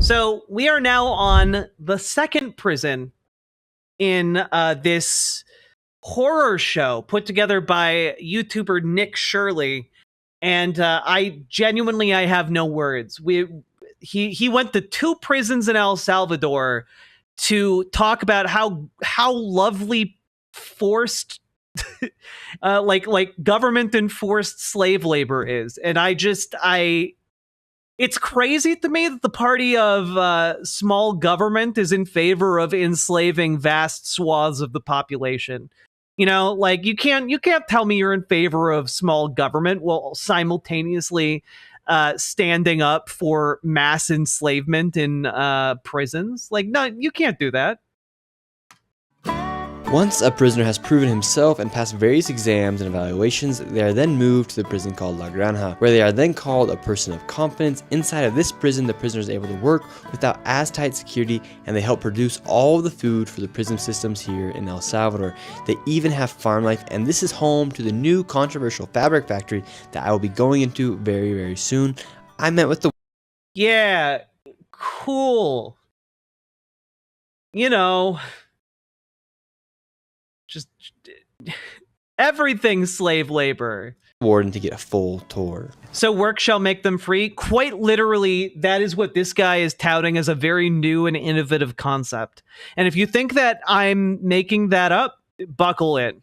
So we are now on the second prison in this horror show put together by YouTuber Nick Shirley, and I have no words. He went to 2 prisons in El Salvador to talk about how lovely forced like government enforced slave labor is, and it's crazy to me that the party of small government is in favor of enslaving vast swaths of the population. You know, like you can't tell me you're in favor of small government while simultaneously standing up for mass enslavement in prisons. Like, no, you can't do that. Once a prisoner has proven himself and passed various exams and evaluations, they are then moved to the prison called La Granja, where they are then called a person of confidence. Inside of this prison, the prisoner is able to work without as tight security, and they help produce all of the food for the prison systems here in El Salvador. They even have farm life, and this is home to the new controversial fabric factory that I will be going into very, very soon. I met with the... Yeah, cool. You know... just everything slave labor. warden to get a full tour. So work shall make them free. Quite literally, that is what this guy is touting as a very new and innovative concept. And if you think that I'm making that up, buckle in.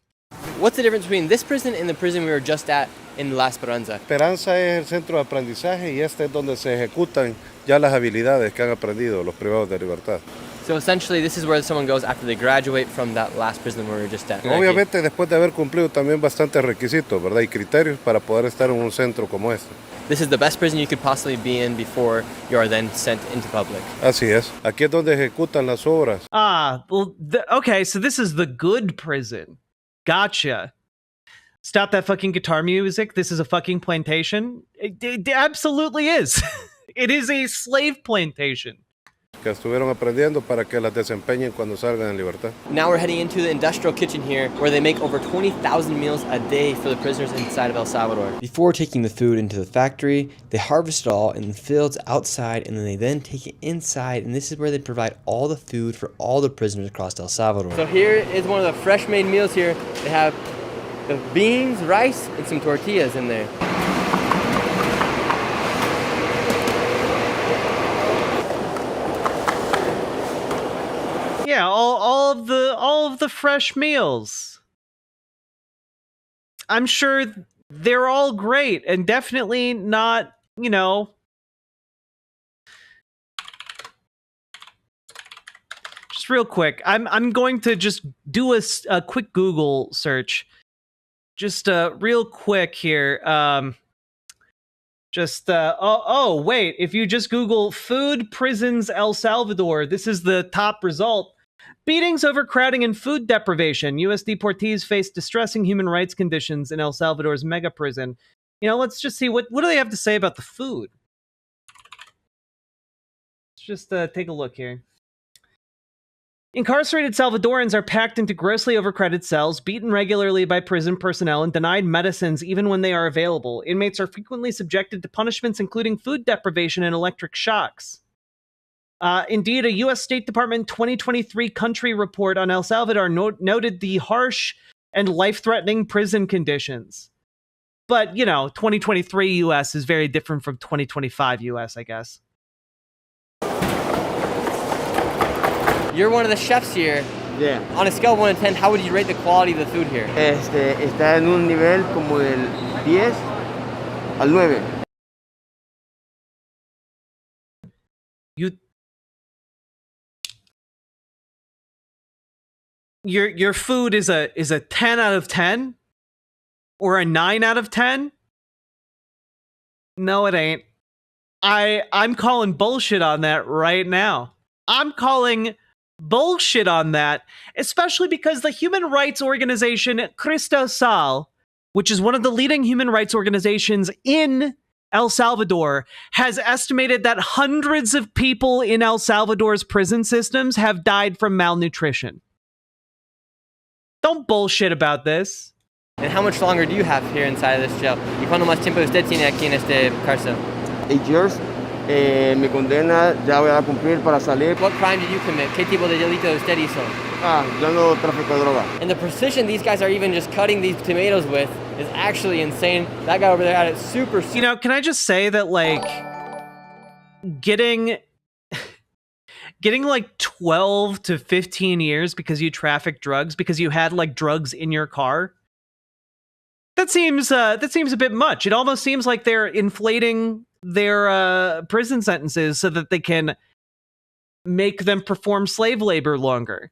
What's the difference between this prison and the prison we were just at in La Esperanza? Esperanza es el centro de aprendizaje y este es donde se ejecutan ya las habilidades que han aprendido los privados de libertad. So essentially, this is where someone goes after they graduate from that last prison where we were just at. Obviamente, después de haber cumplido también bastantes requisitos, ¿verdad? Y criterios para poder estar en un centro como este. This is the best prison you could possibly be in before you are then sent into public. Así es. Aquí es donde ejecutan las obras. Ah, well, okay, so this is the good prison. Gotcha. Stop that fucking guitar music. This is a fucking plantation. It absolutely is. It is a slave plantation. Que estuvieron aprendiendo para que las desempeñen cuando salgan en libertad. Now we're heading into the industrial kitchen here, where they make over 20,000 meals a day for the prisoners inside of El Salvador. Before taking the food into the factory, they harvest it all in the fields outside, and then they take it inside, and this is where they provide all the food for all the prisoners across El Salvador. So here is one of the fresh made meals here. They have the beans, rice, and some tortillas in there. Yeah, all of the fresh meals. I'm sure they're all great and definitely not, you know, just real quick. I'm going to just do a quick Google search. Just real quick here. Wait, if you just Google food prisons El Salvador, this is the top result. Beatings, overcrowding, and food deprivation. U.S. deportees face distressing human rights conditions in El Salvador's megaprison. You know, let's just see what do they have to say about the food. Let's just take a look here. Incarcerated Salvadorans are packed into grossly overcrowded cells, beaten regularly by prison personnel, and denied medicines even when they are available. Inmates are frequently subjected to punishments including food deprivation and electric shocks. Indeed, a U.S. State Department 2023 country report on El Salvador noted the harsh and life-threatening prison conditions. But, you know, 2023 U.S. is very different from 2025 U.S., I guess. You're one of the chefs here. Yeah. On a scale of 1 to 10, how would you rate the quality of the food here? Está en un nivel como del 10 al 9. Your food is a 10 out of 10 or a 9 out of 10? No, it ain't. I'm calling bullshit on that right now. I'm calling bullshit on that, especially because the human rights organization Textile, which is one of the leading human rights organizations in El Salvador, has estimated that hundreds of people in El Salvador's prison systems have died from malnutrition. Don't bullshit about this. And how much longer do you have here inside of this jail? ¿Y cuánto más tiempo usted tiene aquí en este cárcel? 8 years. Mi condena ya voy a cumplir para salir. What crime did you commit? ¿Qué tipo de delito usted hizo? Yo ando tráfico de droga. And the precision these guys are even just cutting these tomatoes with is actually insane. That guy over there had it super. You know, can I just say that, like, getting like 12 to 15 years because you trafficked drugs, because you had like drugs in your car, that seems a bit much. It almost seems like they're inflating their prison sentences so that they can make them perform slave labor longer.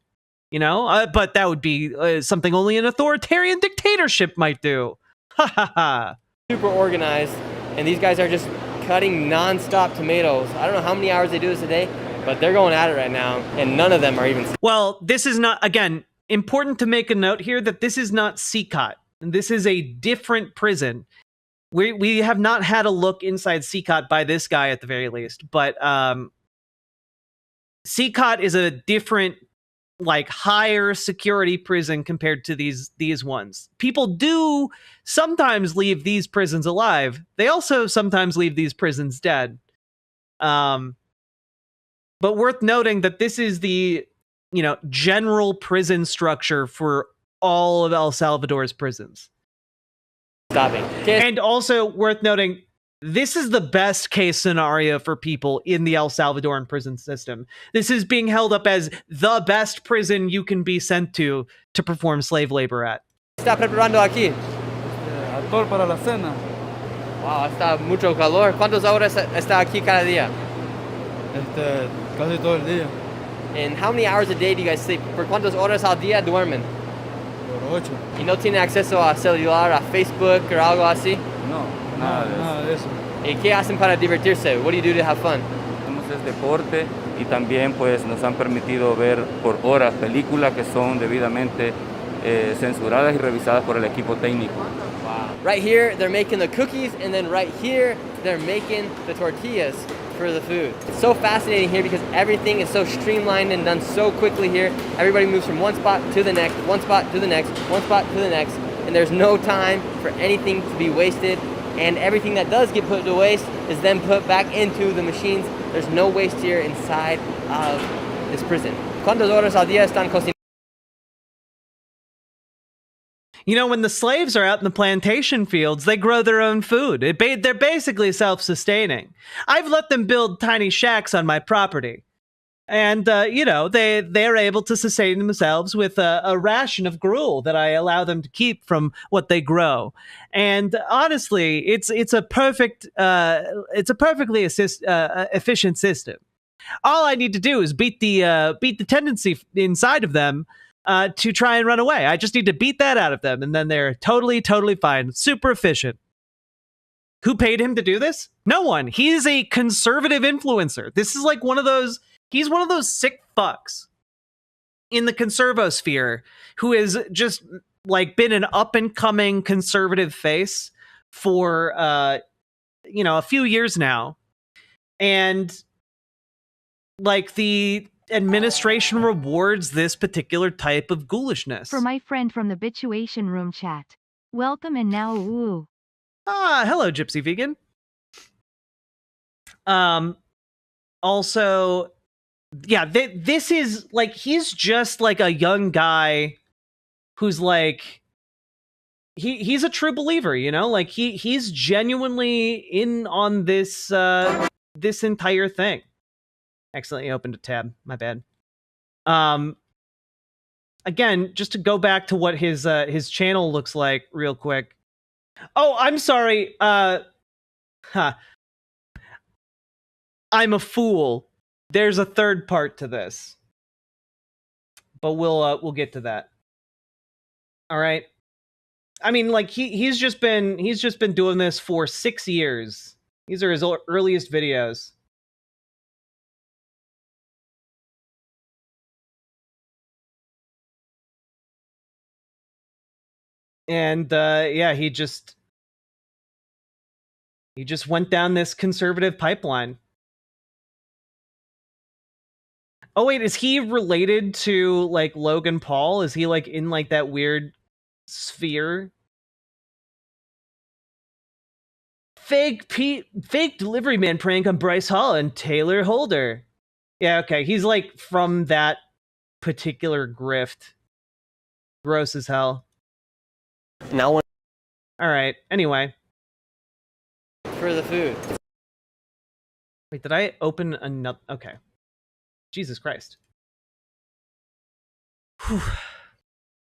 You know, but that would be something only an authoritarian dictatorship might do. Ha ha ha. Super organized, and these guys are just cutting non-stop tomatoes. I don't know how many hours they do this a day, but they're going at it right now, and none of them are even. Well, this is not, again, important to make a note here that this is not CECOT. This is a different prison. We have not had a look inside CECOT by this guy at the very least, but CECOT is a different, like, higher security prison compared to these ones. People do sometimes leave these prisons alive. They also sometimes leave these prisons dead. But worth noting that this is the, you know, general prison structure for all of El Salvador's prisons. Stopping. And also worth noting, this is the best case scenario for people in the El Salvadoran prison system. This is being held up as the best prison you can be sent to perform slave labor at. ¿Está preparando aquí? Alcohol para la cena. Wow, está mucho calor. ¿Cuántas horas está aquí cada día? Casi todo el día. And how many hours a day do you guys sleep? ¿Por cuántas horas al día duermen? Por 8. ¿Y no tiene acceso a celular, a Facebook o algo así? No, nada de eso. ¿Y qué hacen para divertirse? What do you do to have fun? Hacemos deporte y también pues nos han permitido ver por horas películas que son debidamente censuradas y revisadas por el equipo técnico. Wow. Right here they're making the cookies, and then right here they're making the tortillas for the food. It's so fascinating here because everything is so streamlined and done so quickly here. Everybody moves from one spot to the next, one spot to the next, one spot to the next, and there's no time for anything to be wasted. And everything that does get put to waste is then put back into the machines. There's no waste here inside of this prison. ¿Cuántas horas al día están cocinando? You know, when the slaves are out in the plantation fields, they grow their own food. They're basically self-sustaining. I've let them build tiny shacks on my property. And, you know, they're able to sustain themselves with a ration of gruel that I allow them to keep from what they grow. And honestly, it's a perfectly efficient system. All I need to do is beat the tendency inside of them to try and run away. I just need to beat that out of them, and then they're totally fine. Super efficient. Who paid him to do this? No one. He's a conservative influencer. This is like he's one of those sick fucks in the conservosphere who has just like been an up-and-coming conservative face for you know, a few years now. And like the administration rewards this particular type of ghoulishness. For my friend from the Bituation Room chat. Welcome and now woo. Hello, Gypsy Vegan. Also, yeah, this is like, he's just like a young guy who's like, he's a true believer, you know, like he's genuinely in on this this entire thing. Accidentally opened a tab, my bad. Again, just to go back to what his channel looks like real quick. Oh, I'm sorry. I'm a fool. There's a third part to this, but we'll get to that. All right. I mean, like he's just been doing this for 6 years. These are his earliest videos. And yeah, he just went down this conservative pipeline. Oh wait, is he related to like Logan Paul? Is he like in like that weird sphere? fake delivery man prank on Bryce Hall and Taylor Holder. Yeah, okay. He's like from that particular grift. Gross as hell. Now one All right. Anyway. for the food. Wait, did I open another? Okay. Jesus Christ. Whew.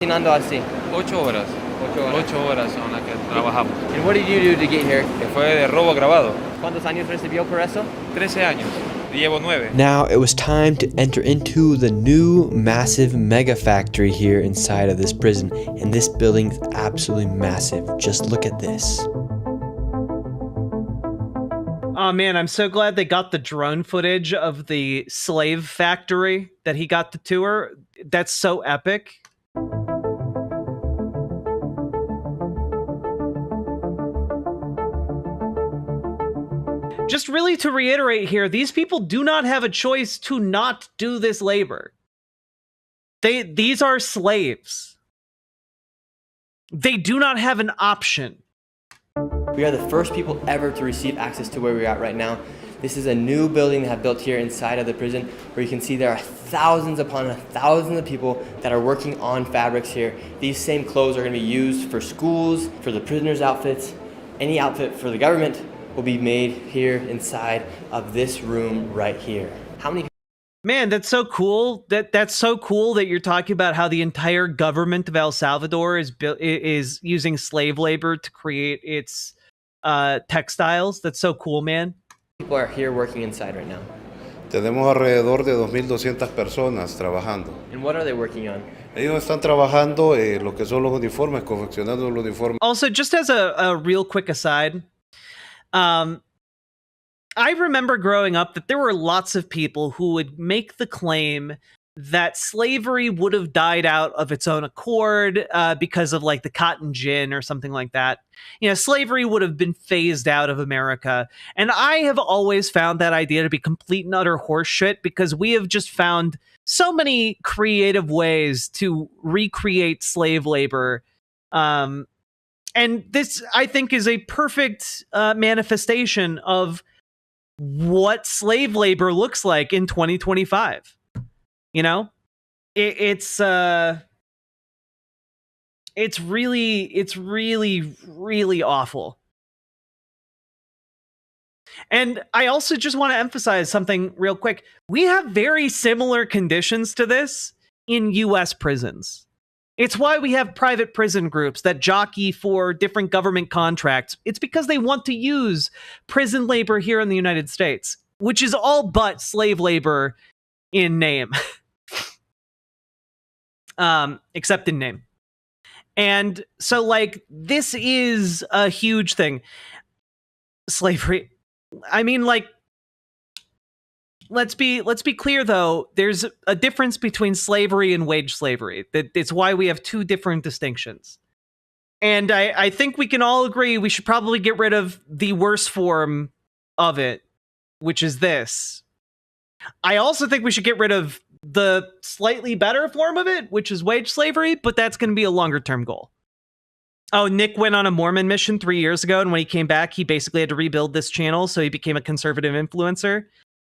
Cocinando así. 8 horas. 8 horas son las que trabajamos. And what did you do to get here? Que fue de robo grabado. ¿Cuántos años recibió por eso? 13 años. Llevo 9. Now it was time to enter into the new massive mega factory here inside of this prison, and this building is absolutely massive. Just look at this. Oh man, I'm so glad they got the drone footage of the slave factory that he got to tour. That's so epic. Just really to reiterate here, these people do not have a choice to not do this labor. These are slaves. They do not have an option. We are the first people ever to receive access to where we're at right now. This is a new building they have built here inside of the prison, where you can see there are thousands upon thousands of people that are working on fabrics here. These same clothes are going to be used for schools, for the prisoners' outfits. Any outfit for the government will be made here inside of this room right here. How many? Man, that's so cool. That's so cool that you're talking about how the entire government of El Salvador is using slave labor to create its textiles. That's so cool, man. People are here working inside right now. Tenemos alrededor de 2.200 personas trabajando. And what are they working on? Ellos están trabajando lo que son los uniformes, confeccionando los uniformes. Also, just as a real quick aside, I remember growing up that there were lots of people who would make the claim that slavery would have died out of its own accord because of like the cotton gin or something like that. You know, slavery would have been phased out of America. And I have always found that idea to be complete and utter horseshit, because we have just found so many creative ways to recreate slave labor. And this, I think, is a perfect manifestation of what slave labor looks like in 2025. You know, it's really awful. And I also just want to emphasize something real quick. We have very similar conditions to this in US prisons. It's why we have private prison groups that jockey for different government contracts. It's because they want to use prison labor here in the United States, which is all but slave labor in name. Except in name. And so, like, this is a huge thing. Slavery. I mean, like, let's be clear, though. There's a difference between slavery and wage slavery. It's why we have two different distinctions. And I think we can all agree we should probably get rid of the worst form of it, which is this. I also think we should get rid of the slightly better form of it, which is wage slavery, but that's going to be a longer term goal. Oh, Nick went on a Mormon mission 3 years ago, and when he came back, he basically had to rebuild this channel, so he became a conservative influencer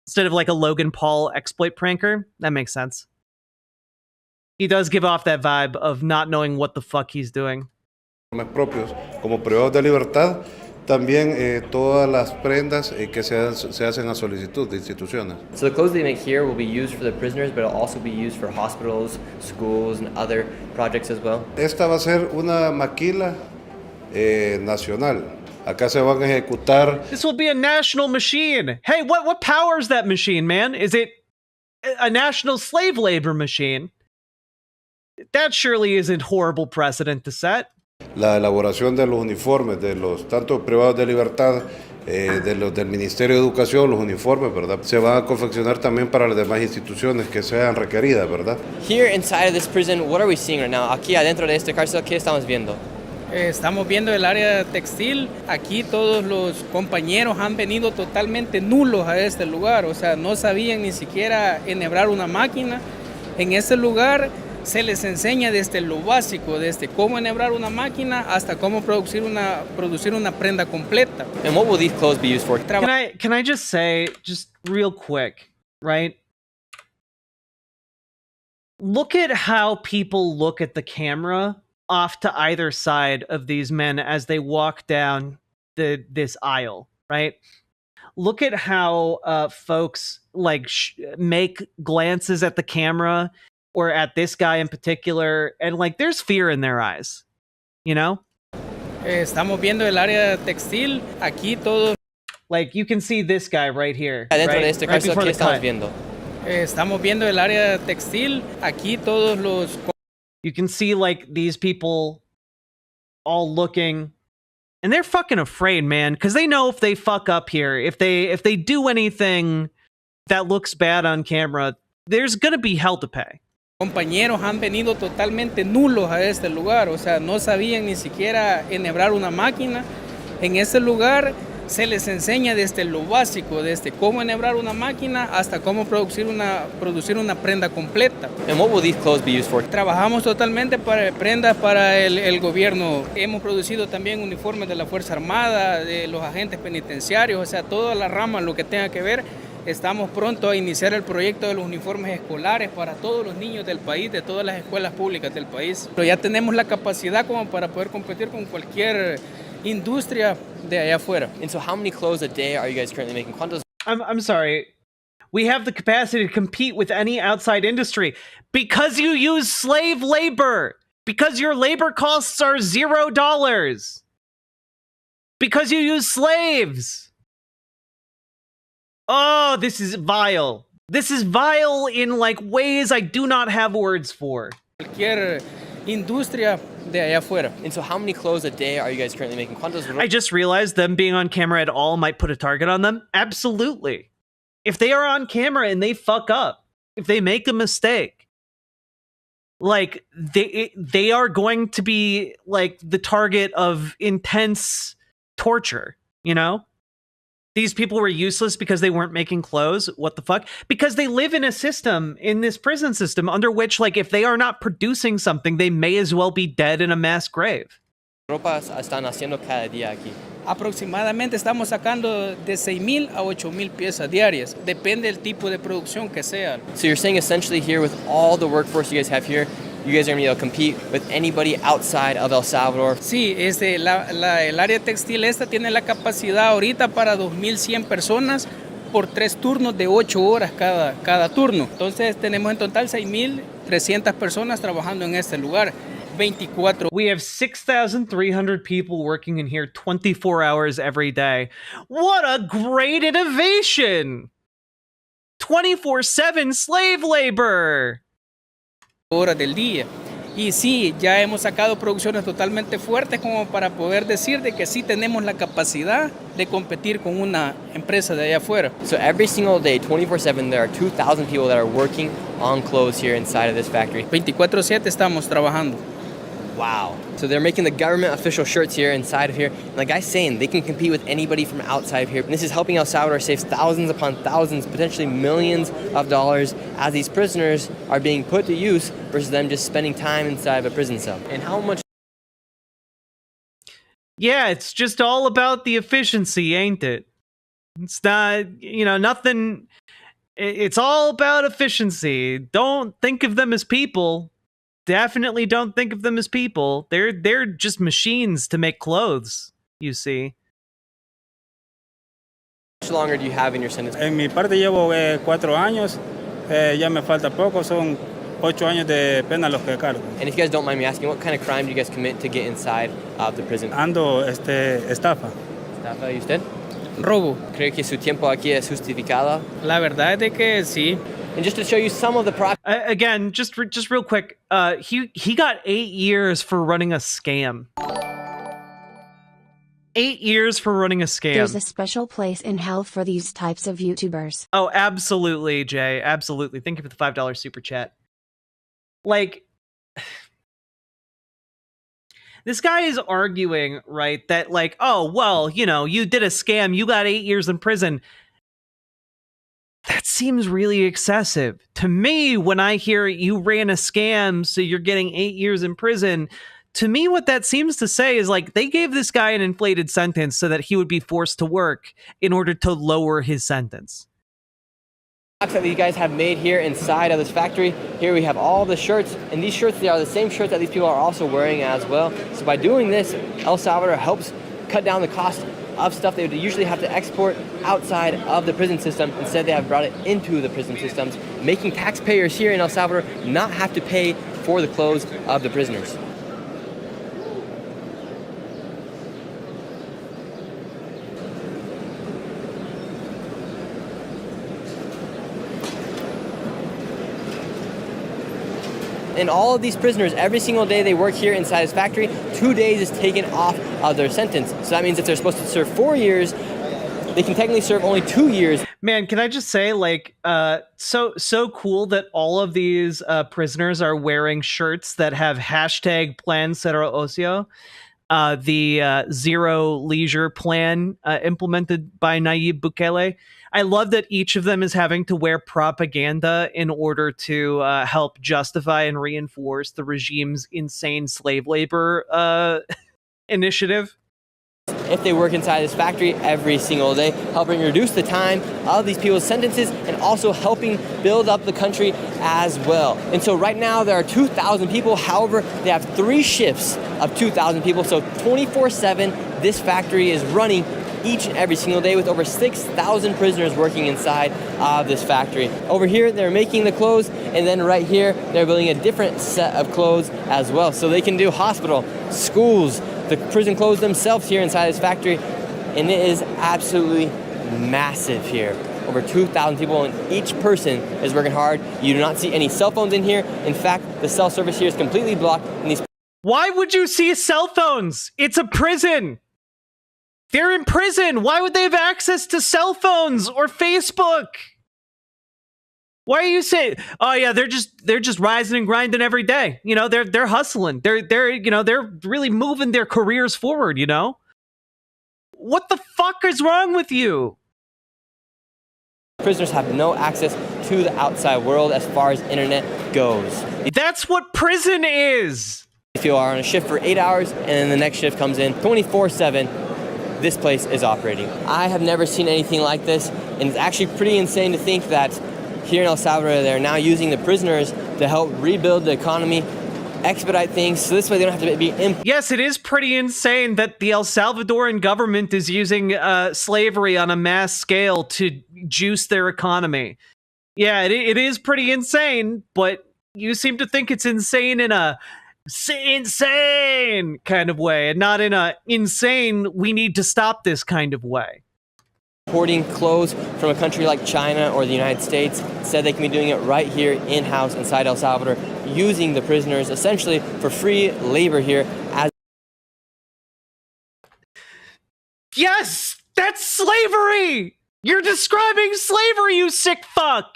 instead of like a Logan Paul exploit pranker. That makes sense. He does give off that vibe of not knowing what the fuck he's doing. Propios, como privados de libertad, también todas las prendas que se hacen a solicitud de instituciones. So the clothes they make here will be used for the prisoners, but it'll also be used for hospitals, schools, and other projects as well. Esta va a ser una maquila nacional. Acá se van a ejecutar. This will be a national machine. Hey, what powers that machine, man? Is it a national slave labor machine? That surely isn't horrible precedent to set. La elaboración de los uniformes, de los tanto privados de libertad, de los del Ministerio de Educación, los uniformes, ¿verdad? Se van a confeccionar también para las demás instituciones que sean requeridas, ¿verdad? Here inside of this prison, what are we seeing right now? Aquí adentro de esta cárcel, ¿qué estamos viendo? Estamos viendo el área textil. Aquí todos los compañeros han venido totalmente nulos a este lugar. O sea, no sabían ni siquiera enhebrar una máquina. En este lugar se les enseña desde lo básico, desde cómo enhebrar una máquina hasta cómo producir una prenda completa. And what will these clothes be used for? Can I just say, just real quick, right? Look at how people look at the camera off to either side of these men as they walk down this aisle, right? Look at how folks like make glances at the camera or at this guy in particular, and like there's fear in their eyes, you know? Estamos viendo el área textil, aquí todos. Like you can see this guy right here. Adentro right? de este Right caso, before ¿qué the estamos cut. viendo? Estamos viendo el área textil, aquí todos los. You can see like these people all looking, and they're fucking afraid, man, because they know if they fuck up here, if they do anything that looks bad on camera, there's gonna be hell to pay. Compañeros han venido totalmente nulos a este lugar, o sea, no sabían ni siquiera enhebrar una máquina. En este lugar se les enseña desde lo básico, desde cómo enhebrar una máquina hasta cómo producir una prenda completa. And what will these clothes be used for? Trabajamos totalmente para prendas para el gobierno. Hemos producido también uniformes de la Fuerza Armada, de los agentes penitenciarios, o sea, toda la rama, lo que tenga que ver. Estamos pronto a iniciar el proyecto de los uniformes escolares para todos los niños del país, de todas las escuelas públicas del país. Pero ya tenemos la capacidad como para poder competir con cualquier industria de allá afuera. And so how many clothes a day are you guys currently making? ¿Cuántos? I'm sorry. We have the capacity to compete with any outside industry because you use slave labor. Because your labor costs are $0. Because you use slaves. Oh, this is vile. This is vile in like ways I do not have words for. Cualquier industria de allá afuera. And so how many clothes a day are you guys currently making? ¿Cuántos? I just realized them being on camera at all might put a target on them. Absolutely. If they are on camera and they fuck up, if they make a mistake, like they are going to be like the target of intense torture, you know? These people were useless because they weren't making clothes. What the fuck? Because they live in a system, in this prison system, under which, like, if they are not producing something, they may as well be dead in a mass grave. Ropas están haciendo cada día aquí? Aproximadamente estamos sacando de 6,000 a 8,000 piezas diarias. Depende del tipo de producción que sea. So you're saying essentially here with all the workforce you guys have here, you guys are going to be able to compete with anybody outside of El Salvador? Sí, el área textil esta tiene la capacidad ahorita para 2,100 personas por 3 turnos de 8 horas cada turno. Entonces tenemos en total 6,300 personas trabajando en este lugar. 24. We have 6,300 people working in here 24 hours every day. What a great innovation! 24/7 slave labor! Horas del día. Y sí, ya hemos sacado producciones totalmente fuertes como para poder decir de que sí tenemos la capacidad de competir con una empresa de allá afuera. So every single day, 24/7, there are 2,000 people that are working on clothes here inside of this factory. 24/7 estamos trabajando. Wow. So they're making the government official shirts here inside of here. And the guy's saying they can compete with anybody from outside of here. And this is helping El Salvador save thousands upon thousands, potentially millions of dollars as these prisoners are being put to use versus them just spending time inside of a prison cell. And how much? Yeah, it's just all about the efficiency, ain't it? It's not, nothing. It's all about efficiency. Don't think of them as people. Definitely don't think of them as people. They're just machines to make clothes, you see. How much longer do you have in your sentence? En mi parte llevo 4 años, ya me falta poco, son 8 años de pena los que cargo. And if you guys don't mind me asking, what kind of crime do you guys commit to get inside of the prison? Ando estafa. ¿Estafa y usted? Robo. ¿Cree que su tiempo aquí es justificado? La verdad es de que sí. And just to show you some of the again, just real quick, he got 8 years for running a scam. 8 years for running a scam. There's a special place in hell for these types of YouTubers. Oh, absolutely, Jay. Absolutely. Thank you for the $5 super chat. Like, this guy is arguing, right, that like, oh, well, you did a scam, you got 8 years in prison. That seems really excessive To me, when I hear you ran a scam, so you're getting 8 years in prison, to me, what that seems to say is like they gave this guy an inflated sentence so that he would be forced to work in order to lower his sentence. That these guys have made here inside of this factory. Here we have all the shirts, and these shirts, they are the same shirts that these people are also wearing as well. So by doing this, El Salvador helps cut down the cost of stuff they would usually have to export outside of the prison system. Instead, they have brought it into the prison systems, making taxpayers here in El Salvador not have to pay for the clothes of the prisoners. And all of these prisoners, every single day they work here inside this factory, 2 days is taken off of their sentence. So that means if they're supposed to serve 4 years, they can technically serve only 2 years. Man, can I just say, like, so cool that all of these prisoners are wearing shirts that have hashtag Plan Cero Ocio, the zero leisure plan implemented by Nayib Bukele. I love that each of them is having to wear propaganda in order to help justify and reinforce the regime's insane slave labor initiative. If they work inside this factory every single day, helping reduce the time of these people's sentences and also helping build up the country as well. And so right now there are 2,000 people. However, they have 3 shifts of 2,000 people. So 24/7, this factory is running each and every single day with over 6,000 prisoners working inside of this factory. Over here, they're making the clothes, and then right here, they're building a different set of clothes as well. So they can do hospital, schools, the prison clothes themselves here inside this factory, and it is absolutely massive here. Over 2,000 people, and each person is working hard. You do not see any cell phones in here. In fact, the cell service here is completely blocked. And these Why would you see cell phones? It's a prison. They're in prison. Why would they have access to cell phones or Facebook? Why are you saying, oh yeah, they're just rising and grinding every day. You know, they're hustling. They're really moving their careers forward, you know? What the fuck is wrong with you? prisoners have no access to the outside world as far as internet goes. That's what prison is. If you are on a shift for 8 hours and then the next shift comes in 24/7, this place is operating. I have never seen anything like this, and it's actually pretty insane to think that here in El Salvador, they're now using the prisoners to help rebuild the economy, expedite things, so this way they don't have to be Yes, it is pretty insane that the El Salvadoran government is using slavery on a mass scale to juice their economy. Yeah, it is pretty insane, but you seem to think it's insane in a insane kind of way, and not in a insane, we need to stop this kind of way. Importing clothes from a country like China or the United States. Instead, they can be doing it right here in-house inside El Salvador, using the prisoners essentially for free labor here. Yes, that's slavery! You're describing slavery, you sick fuck!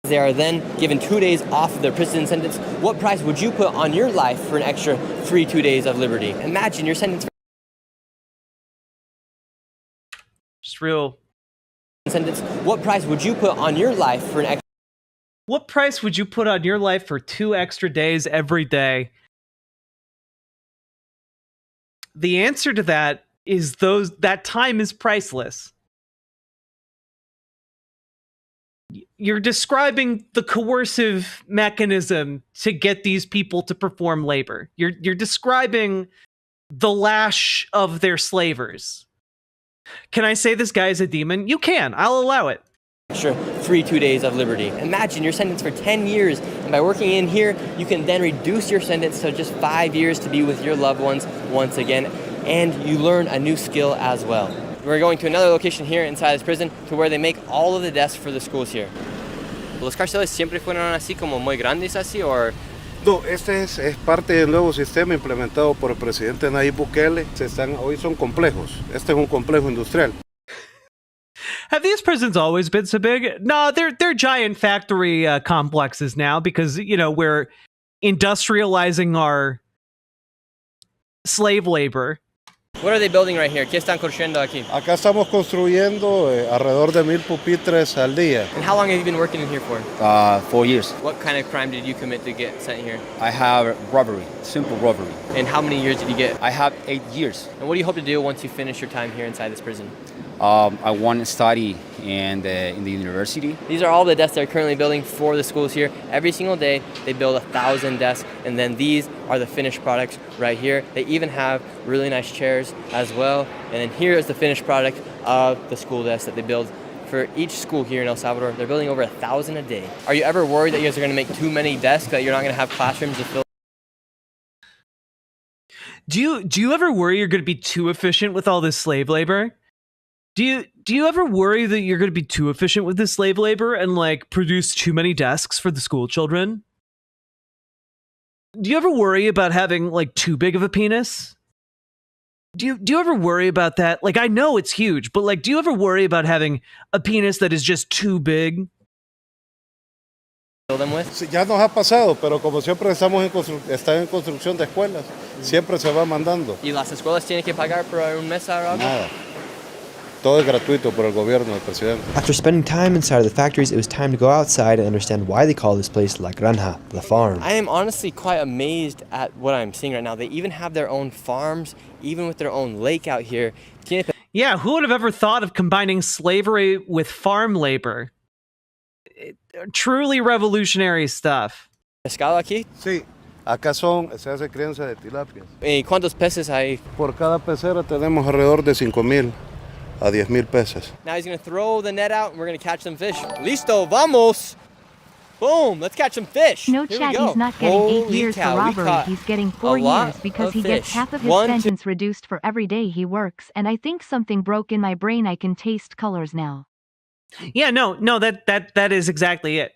They are then given 2 days off of their prison sentence. What price would you put on your life for an extra free 2 days of liberty? Imagine your sentence. Just real. Sentence. What price would you put on your life for an extra? What price would you put on your life for 2 extra days every day? The answer to that is that time is priceless. You're describing the coercive mechanism to get these people to perform labor. You're describing the lash of their slavers. Can I say this guy is a demon? You can. I'll allow it. Sure, free 2 days of liberty. Imagine you're sentenced for 10 years, and by working in here, you can then reduce your sentence to just 5 years to be with your loved ones once again, and you learn a new skill as well. We're going to another location here inside this prison to where they make all of the desks for the schools here. ¿Los cárceles siempre fueron así como muy grandes así o...? No, este es parte del nuevo sistema implementado por el presidente Nayib Bukele. Hoy son complejos. Este es un complejo industrial. Have these prisons always been so big? No, they're giant factory complexes now because, you know, we're industrializing our slave labor. What are they building right here? ¿Qué están construyendo aquí? Acá estamos construyendo alrededor de 1000 pupitres al día. And how long have you been working in here for? 4 years. What kind of crime did you commit to get sent here? I have robbery, simple robbery. And how many years did you get? I have 8 years. And what do you hope to do once you finish your time here inside this prison? I want to study in the university. These are all the desks they're currently building for the schools here. Every single day, they build 1,000 desks, and then these are the finished products right here. They even have really nice chairs as well. And then here is the finished product of the school desk that they build for each school here in El Salvador. They're building over 1,000 a day. Are you ever worried that you guys are going to make too many desks, that you're not going to have classrooms to fill? Do you ever worry you're going to be too efficient with all this slave labor? Do you ever worry that you're going to be too efficient with this slave labor and like produce too many desks for the school children? Do you ever worry about having like too big of a penis? Do you ever worry about that? Like, I know it's huge, but like, do you ever worry about having a penis that is just too big? Sí, ya nos ha pasado, pero como siempre están en construcción de escuelas, siempre se va mandando. ¿Y las escuelas tienen que pagar por un mes o algo? Nada. Todo es gratuito por el gobierno del presidente. After spending time inside of the factories, it was time to go outside and understand why they call this place La Granja, the farm. I am honestly quite amazed at what I'm seeing right now. They even have their own farms, even with their own lake out here. Yeah, who would have ever thought of combining slavery with farm labor? Truly revolutionary stuff. ¿Pescado aquí? Sí. Acá se hace crianza de tilapias. ¿Y cuántos peces hay? Por cada pecera tenemos alrededor de 5,000 a 10,000 peces. Now he's going to throw the net out and we're going to catch some fish. Listo, vamos! Boom, let's catch some fish. No, Here Chad, he's not getting 8 years for robbery. He's getting 4 years because he gets half of his sentence reduced for every day he works. And I think something broke in my brain. I can taste colors now. Yeah, no, that is exactly it.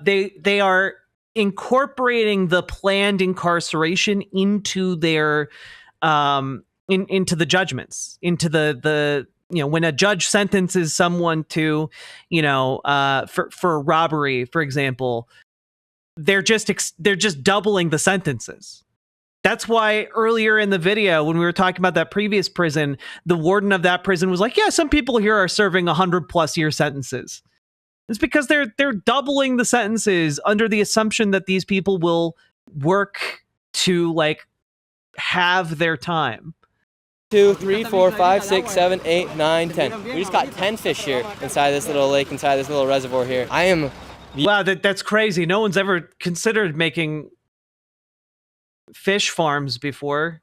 They are incorporating the planned incarceration into their into the judgments, into the when a judge sentences someone to for robbery, for example, they're just doubling the sentences. That's why earlier in the video, when we were talking about that previous prison, the warden of that prison was like, yeah, some people here are serving 100+ year sentences. It's because they're doubling the sentences under the assumption that these people will work to like have their time. 2, 3, 4, 5, 6, 7, 8, 9, 10. We just got 10 fish here inside this little lake, inside this little reservoir here. Wow, that's crazy. No one's ever considered making fish farms before.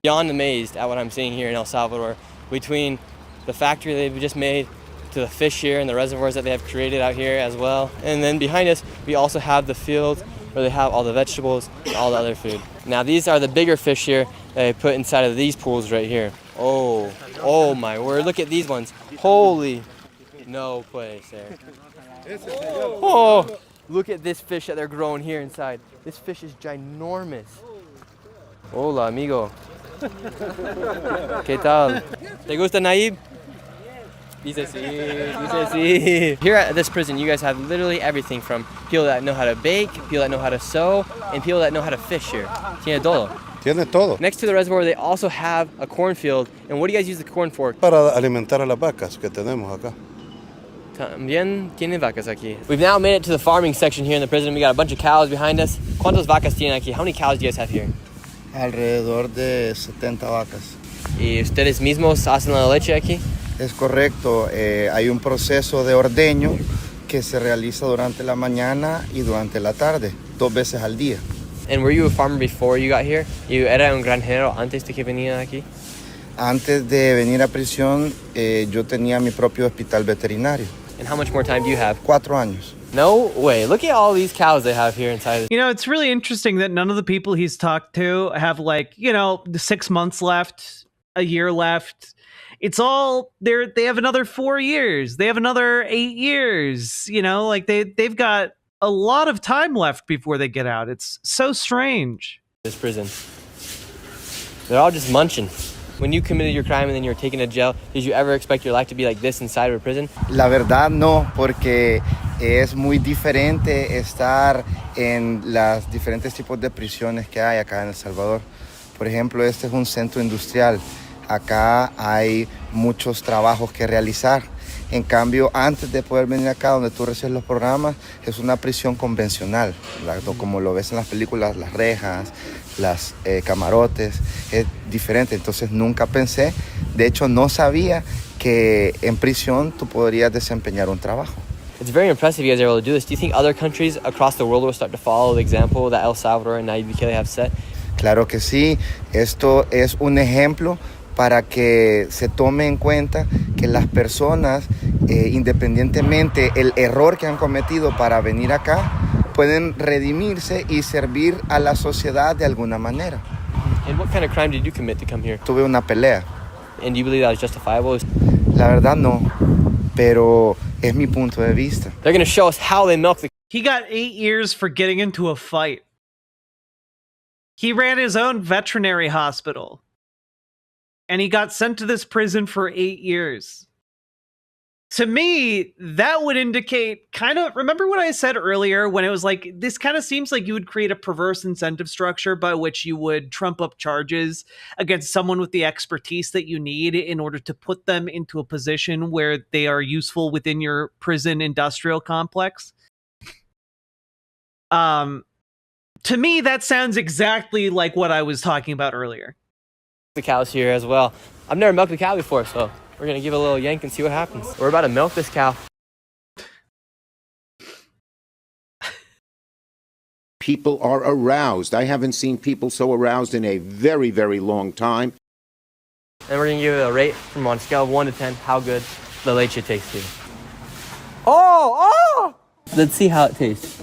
Beyond amazed at what I'm seeing here in El Salvador. Between the factory they've just made to the fish here and the reservoirs that they have created out here as well. And then behind us, we also have the field where they have all the vegetables and all the other food. Now these are the bigger fish here that they put inside of these pools right here. Oh my word, look at these ones. Holy, no place there. Oh, look at this fish that they're growing here inside. This fish is ginormous. Hola, amigo. ¿Qué tal? ¿Te gusta, Naib? Dice sí. Here at this prison, you guys have literally everything from people that know how to bake, people that know how to sew, and people that know how to fish here. Tiene todo. Tiene todo. Next to the reservoir, they also have a cornfield. And what do you guys use the corn for? Para alimentar a las vacas que tenemos acá. También tienen vacas aquí. We've now made it to the farming section here in the prison. We got a bunch of cows behind us. ¿Cuántas vacas tienen aquí? How many cows do you guys have here? Alrededor de 70 vacas. ¿Y ustedes mismos hacen la leche aquí? Es correcto. Hay un proceso de ordeño que se realiza durante la mañana y durante la tarde, 2 veces al día. And were you a farmer before you got here? ¿You era un granjero antes de que venía aquí? Antes de venir a prisión, yo tenía mi propio hospital veterinario. And how much more time do you have? 4 años. No way. Look at all these cows they have here inside. It's really interesting that none of the people he's talked to have 6 months left, a year left. It's all they have another 4 years. They have another 8 years. They've got a lot of time left before they get out. It's so strange. This prison. They're all just munching. When you committed your crime and then you were taken to jail, did you ever expect your life to be like this inside of a prison? La verdad no, porque es muy diferente estar en las diferentes tipos de prisiones que hay acá en El Salvador. Por ejemplo, este es un centro industrial. Acá hay muchos trabajos que realizar. En cambio, antes de poder venir acá donde tú recibes los programas, es una prisión convencional, como lo ves en las películas, las rejas, las camarotes, es diferente. Entonces nunca pensé, de hecho no sabía que en prisión tú podrías desempeñar un trabajo. It's very impressive you guys are able to do this. Do you think other countries across the world will start to follow the example that El Salvador and Nayib Bukele have set? Claro que sí, esto es un ejemplo para que se tome en cuenta que las personas, independientemente del error que han cometido para venir acá, pueden redimirse y servir a la sociedad de alguna manera. And what kind of crime did you commit to come here? Tuve una pelea. And do you believe that was justifiable? La verdad no, pero es mi punto de vista. They're going to show us how they milk the... He got 8 years for getting into a fight. He ran his own veterinary hospital. And he got sent to this prison for 8 years. To me, that would indicate kind of, remember what I said earlier when it was like, this kind of seems like you would create a perverse incentive structure by which you would trump up charges against someone with the expertise that you need in order to put them into a position where they are useful within your prison industrial complex. To me, that sounds exactly like what I was talking about earlier. The cows here as well. I've never milked a cow before, so we're gonna give it a little yank and see what happens. We're about to milk this cow. People are aroused. I haven't seen people so aroused in a very, very long time. And we're gonna give it a rate from on a scale of 1 to 10, how good the leche tastes to you. Oh! Let's see how it tastes.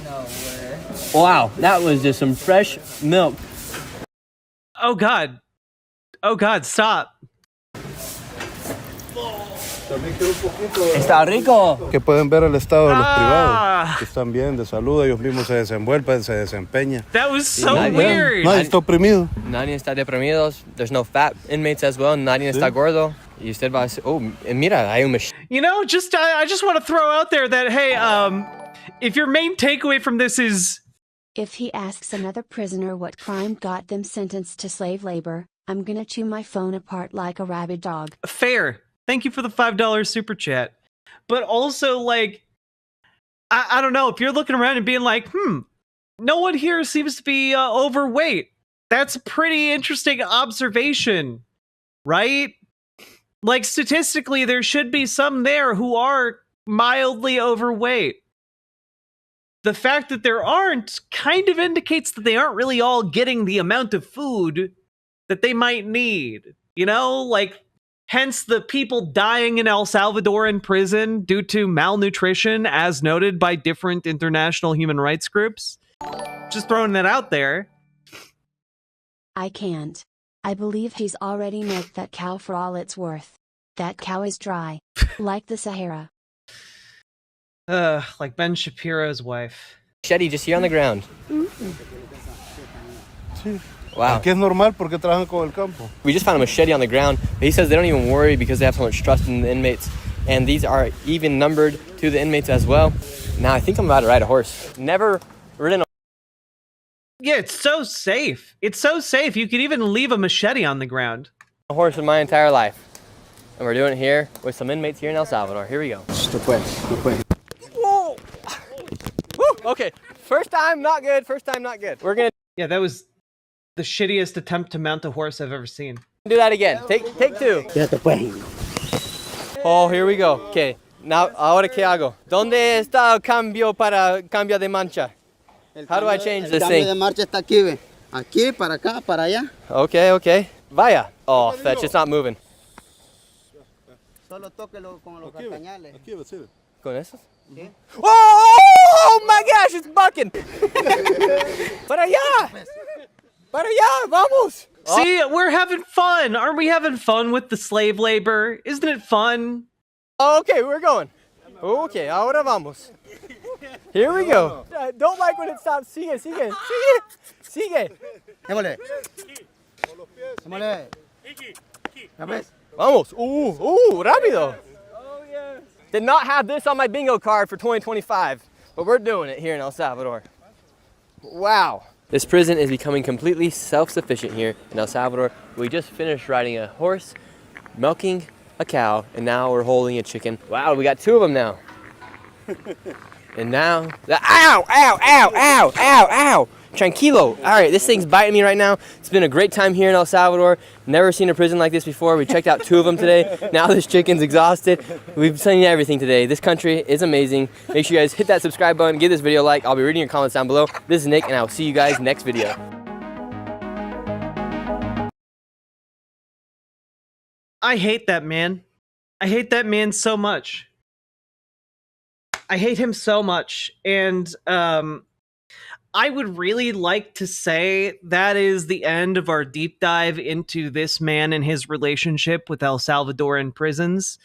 No way. Wow, that was just some fresh milk. Oh God. Oh God, stop. Está rico. Que pueden ver el estado de los privados. Que están bien, de salud, ellos mismos se desenvuelven, se desempeñan. That was so weird. Nadie está oprimido. Nadie está deprimido. There's no fat inmates as well. Nadie está gordo. Y usted va a decir, oh, mira, hay un... You know, just I just want to throw out there that, hey, if your main takeaway from this is... If he asks another prisoner what crime got them sentenced to slave labor, I'm gonna chew my phone apart like a rabid dog. Fair. Thank you for the $5 super chat. But also, like, I don't know, if you're looking around and being like, no one here seems to be overweight. That's a pretty interesting observation, right? Like, statistically, there should be some there who are mildly overweight. The fact that there aren't kind of indicates that they aren't really all getting the amount of food that they might need. You know, like, hence the people dying in El Salvador in prison due to malnutrition, as noted by different international human rights groups. Just throwing that out there. I can't. I believe he's already milked that cow for all it's worth. That cow is dry. Like the Sahara. Like Ben Shapiro's wife. Machete just here on the ground. Wow. Aquí es normal porque trabajan con el campo. We just found a machete on the ground, but he says they don't even worry because they have so much trust in the inmates. And these are even numbered to the inmates as well. Now I think I'm about to ride a horse. Never ridden a... Yeah, it's so safe. It's so safe. You could even leave a machete on the ground. A horse in my entire life. And we're doing it here with some inmates here in El Salvador. Here we go. Whoa. Woo. Okay, first time not good. First time not good. We're gonna... Yeah, that was the shittiest attempt to mount a horse I've ever seen. Do that again. Take two. Oh, here we go. Okay. Now, ahora qué hago? ¿Dónde está el cambio para cambio de mancha? How do I change this thing? El cambio de marcha está aquí, ve. Aquí, para acá, para allá. Okay. Vaya. Oh, fetch, it's not moving. Solo tóquelo con los castañales. ¿Con esos? Sí. Oh my gosh, it's bucking. Para allá. Para allá, vamos. See, we're having fun. Aren't we having fun with the slave labor? Isn't it fun? Okay, we're going. Okay, ahora vamos. Here we go. I don't like when it stops. Sigue. Démosle. Vamos. Rápido. Oh, yes. Did not have this on my bingo card for 2025, but we're doing it here in El Salvador. Wow. This prison is becoming completely self-sufficient here in El Salvador. We just finished riding a horse, milking a cow, and now we're holding a chicken. Wow, we got 2 of them now. And now, ow, ow, ow, ow, ow, ow. Tranquilo. All right, this thing's biting me right now. It's been a great time here in El Salvador. Never seen a prison like this before. We checked out 2 of them today. Now this chicken's exhausted. We've seen everything today. This country is amazing. Make sure you guys hit that subscribe button, give this video a like. I'll be reading your comments down below. This is Nick, and I'll see you guys next video. I hate that man. I hate that man so much. I hate him so much. And I would really like to say that is the end of our deep dive into this man and his relationship with El Salvadoran prisons.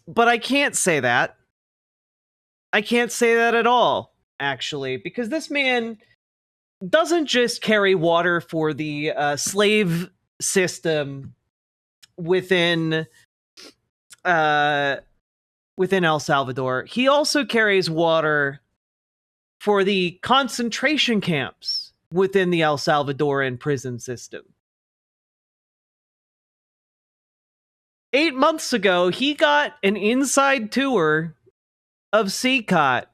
But I can't say that. I can't say that at all, actually, because this man doesn't just carry water for the slave system within El Salvador. He also carries water for the concentration camps within the El Salvadoran prison system. 8 months ago, he got an inside tour of CECOT.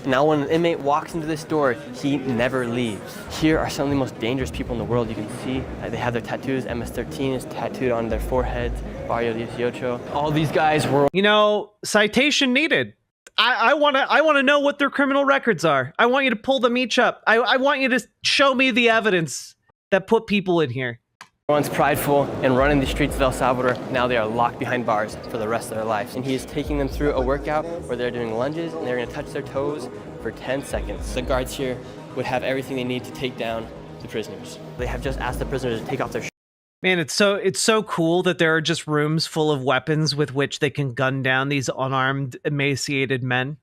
Now when an inmate walks into this door, he never leaves. Here are some of the most dangerous people in the world. You can see they have their tattoos. MS-13 is tattooed on their foreheads. Barrio 18. All these guys were... You know, citation needed. I want to know what their criminal records are. I want you to pull them each up. I want you to show me the evidence that put people in here. Once prideful and running the streets of El Salvador, now they are locked behind bars for the rest of their lives. And he is taking them through a workout where they're doing lunges and they're going to touch their toes for 10 seconds. The guards here would have everything they need to take down the prisoners. They have just asked the prisoners to take off their shirts. Man, it's so cool that there are just rooms full of weapons with which they can gun down these unarmed, emaciated men.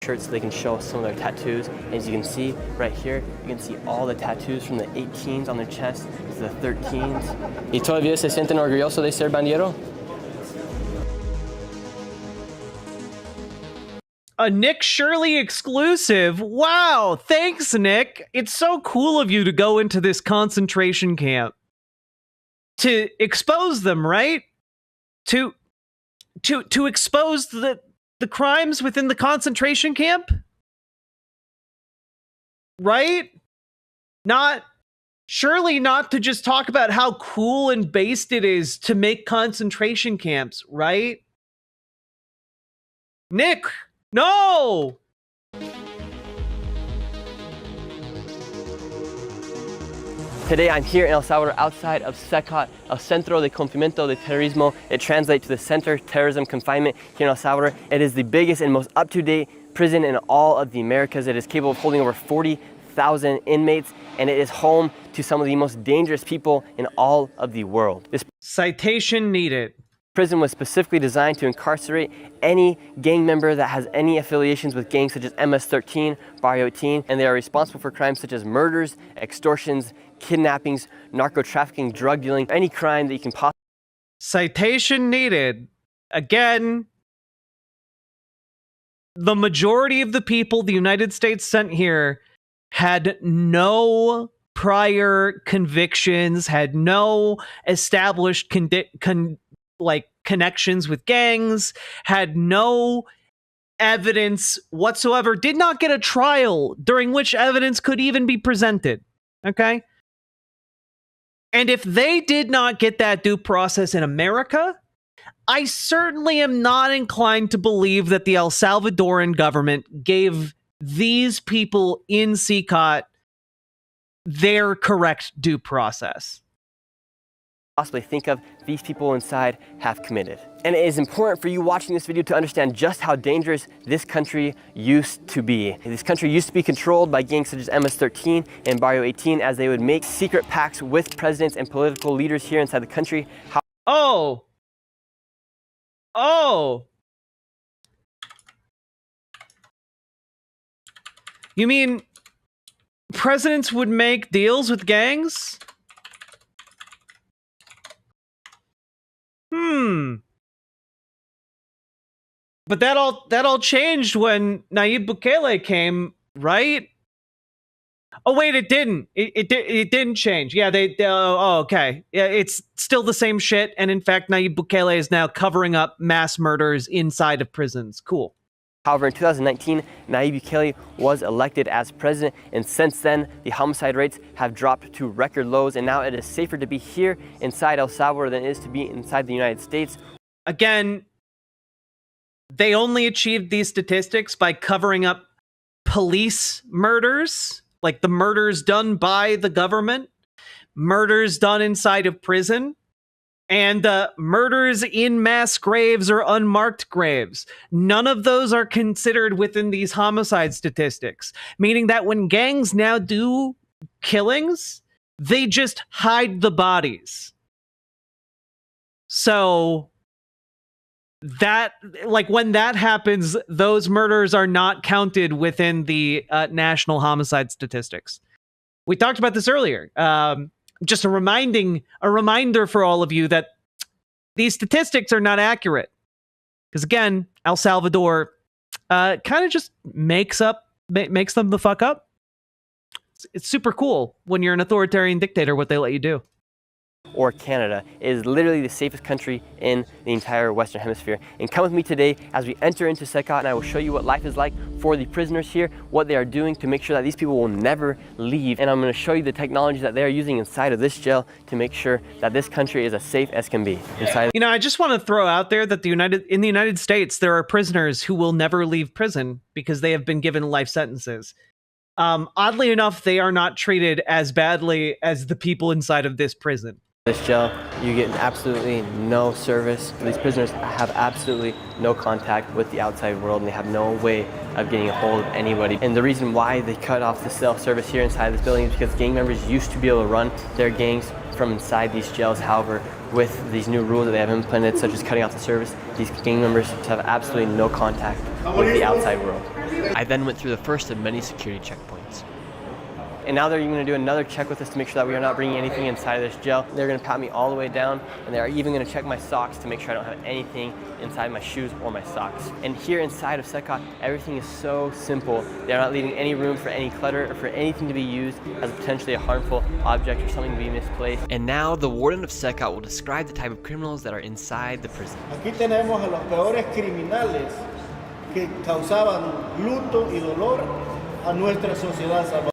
So they can show some of their tattoos. As you can see right here, you can see all the tattoos from the 18s on their chest to the 13s. ¿Y todavía se sienten orgullosos de ser bandero? A Nick Shirley exclusive. Wow, thanks, Nick. It's so cool of you to go into this concentration camp to expose them, right? To expose the crimes within the concentration camp? Right? Surely not to just talk about how cool and based it is to make concentration camps, right? Nick, no! Today I'm here in El Salvador outside of CECOT, El Centro de Confinamiento de Terrorismo. It translates to the Center of Terrorism Confinement here in El Salvador. It is the biggest and most up-to-date prison in all of the Americas. It is capable of holding over 40,000 inmates, and it is home to some of the most dangerous people in all of the world. This citation needed. Prison was specifically designed to incarcerate any gang member that has any affiliations with gangs such as MS-13, Barrio 18, and they are responsible for crimes such as murders, extortions, kidnappings, narco-trafficking, drug dealing, any crime that you can possibly... Citation needed. Again, the majority of the people the United States sent here had no prior convictions, had no established connections with gangs, had no evidence whatsoever, did not get a trial during which evidence could even be presented. Okay? And if they did not get that due process in America, I certainly am not inclined to believe that the El Salvadoran government gave these people in CECOT their correct due process. Possibly think of these people inside have committed. And it is important for you watching this video to understand just how dangerous this country used to be. This country used to be controlled by gangs such as MS-13 and Barrio 18 as they would make secret pacts with presidents and political leaders here inside the country. Oh! You mean presidents would make deals with gangs? But that all changed when Nayib Bukele came, right? Oh wait, it didn't. It didn't change. Yeah, okay. Yeah, it's still the same shit. And in fact, Nayib Bukele is now covering up mass murders inside of prisons. Cool. However, in 2019, Nayib Bukele was elected as president, and since then, the homicide rates have dropped to record lows, and now it is safer to be here inside El Salvador than it is to be inside the United States. Again, they only achieved these statistics by covering up police murders, like the murders done by the government, murders done inside of prison, and murders in mass graves or unmarked graves. None of those are considered within these homicide statistics, meaning that when gangs now do killings, they just hide the bodies. So that, like, when that happens, those murders are not counted within the national homicide statistics. We talked about this earlier. Just a reminder for all of you that these statistics are not accurate. Because again, El Salvador kind of just makes them the fuck up. It's super cool when you're an authoritarian dictator what they let you do. Or Canada. It is literally the safest country in the entire Western Hemisphere. And come with me today as we enter into CECOT, and I will show you what life is like for the prisoners here, what they are doing to make sure that these people will never leave. And I'm going to show you the technology that they are using inside of this jail to make sure that this country is as safe as can be. You know, I just want to throw out there that in the United States, there are prisoners who will never leave prison because they have been given life sentences. Oddly enough, they are not treated as badly as the people inside of this prison. This jail, you get absolutely no service. These prisoners have absolutely no contact with the outside world, and they have no way of getting a hold of anybody. And the reason why they cut off the self-service here inside this building is because gang members used to be able to run their gangs from inside these jails. However, with these new rules that they have implemented, such as cutting off the service, these gang members have absolutely no contact with the outside world. I then went through the first of many security checkpoints. And now they're going to do another check with us to make sure that we are not bringing anything inside of this jail. They're going to pat me all the way down, and they are even going to check my socks to make sure I don't have anything inside my shoes or my socks. And here inside of CECOT, everything is so simple. They're not leaving any room for any clutter or for anything to be used as potentially a harmful object or something to be misplaced. And now the warden of CECOT will describe the type of criminals that are inside the prison. Aquí tenemos a los peores criminales que causaban luto y dolor a nuestra sociedad salvadoreña.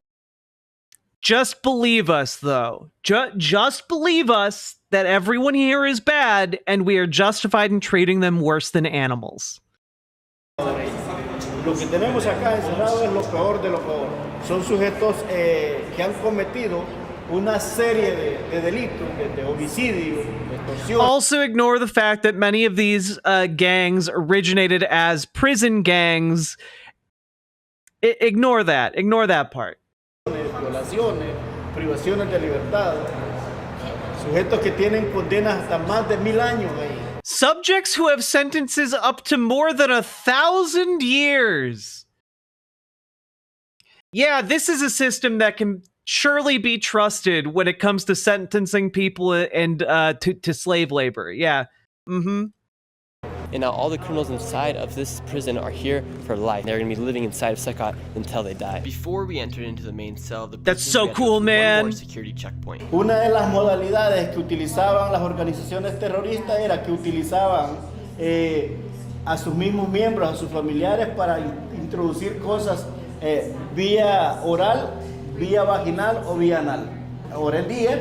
Just believe us, though. Just believe us that everyone here is bad, and we are justified in treating them worse than animals. Lo que tenemos acá encerrado es lo peor de lo peor. Son sujetos que han cometido una serie de delitos, de homicidio, de extorsión. Also ignore the fact that many of these gangs originated as prison gangs. Ignore that. Ignore that part. Violaciones, privaciones de libertad, sujetos que tienen condenas hasta más de 1000 años ahí. Subjects who have sentences up to more than 1,000 years. Yeah, this is a system that can surely be trusted when it comes to sentencing people and to slave labor. Yeah. Mm-hmm. And now all the criminals inside of this prison are here for life. They're going to be living inside of CECOT until they die. Before we entered into the main cell, that's so cool, man. One more security checkpoint. Una de las modalidades que utilizaban las organizaciones terroristas era que utilizaban a sus mismos miembros, a sus familiares para introducir cosas vía oral, vía vaginal o vía anal. Ahora en día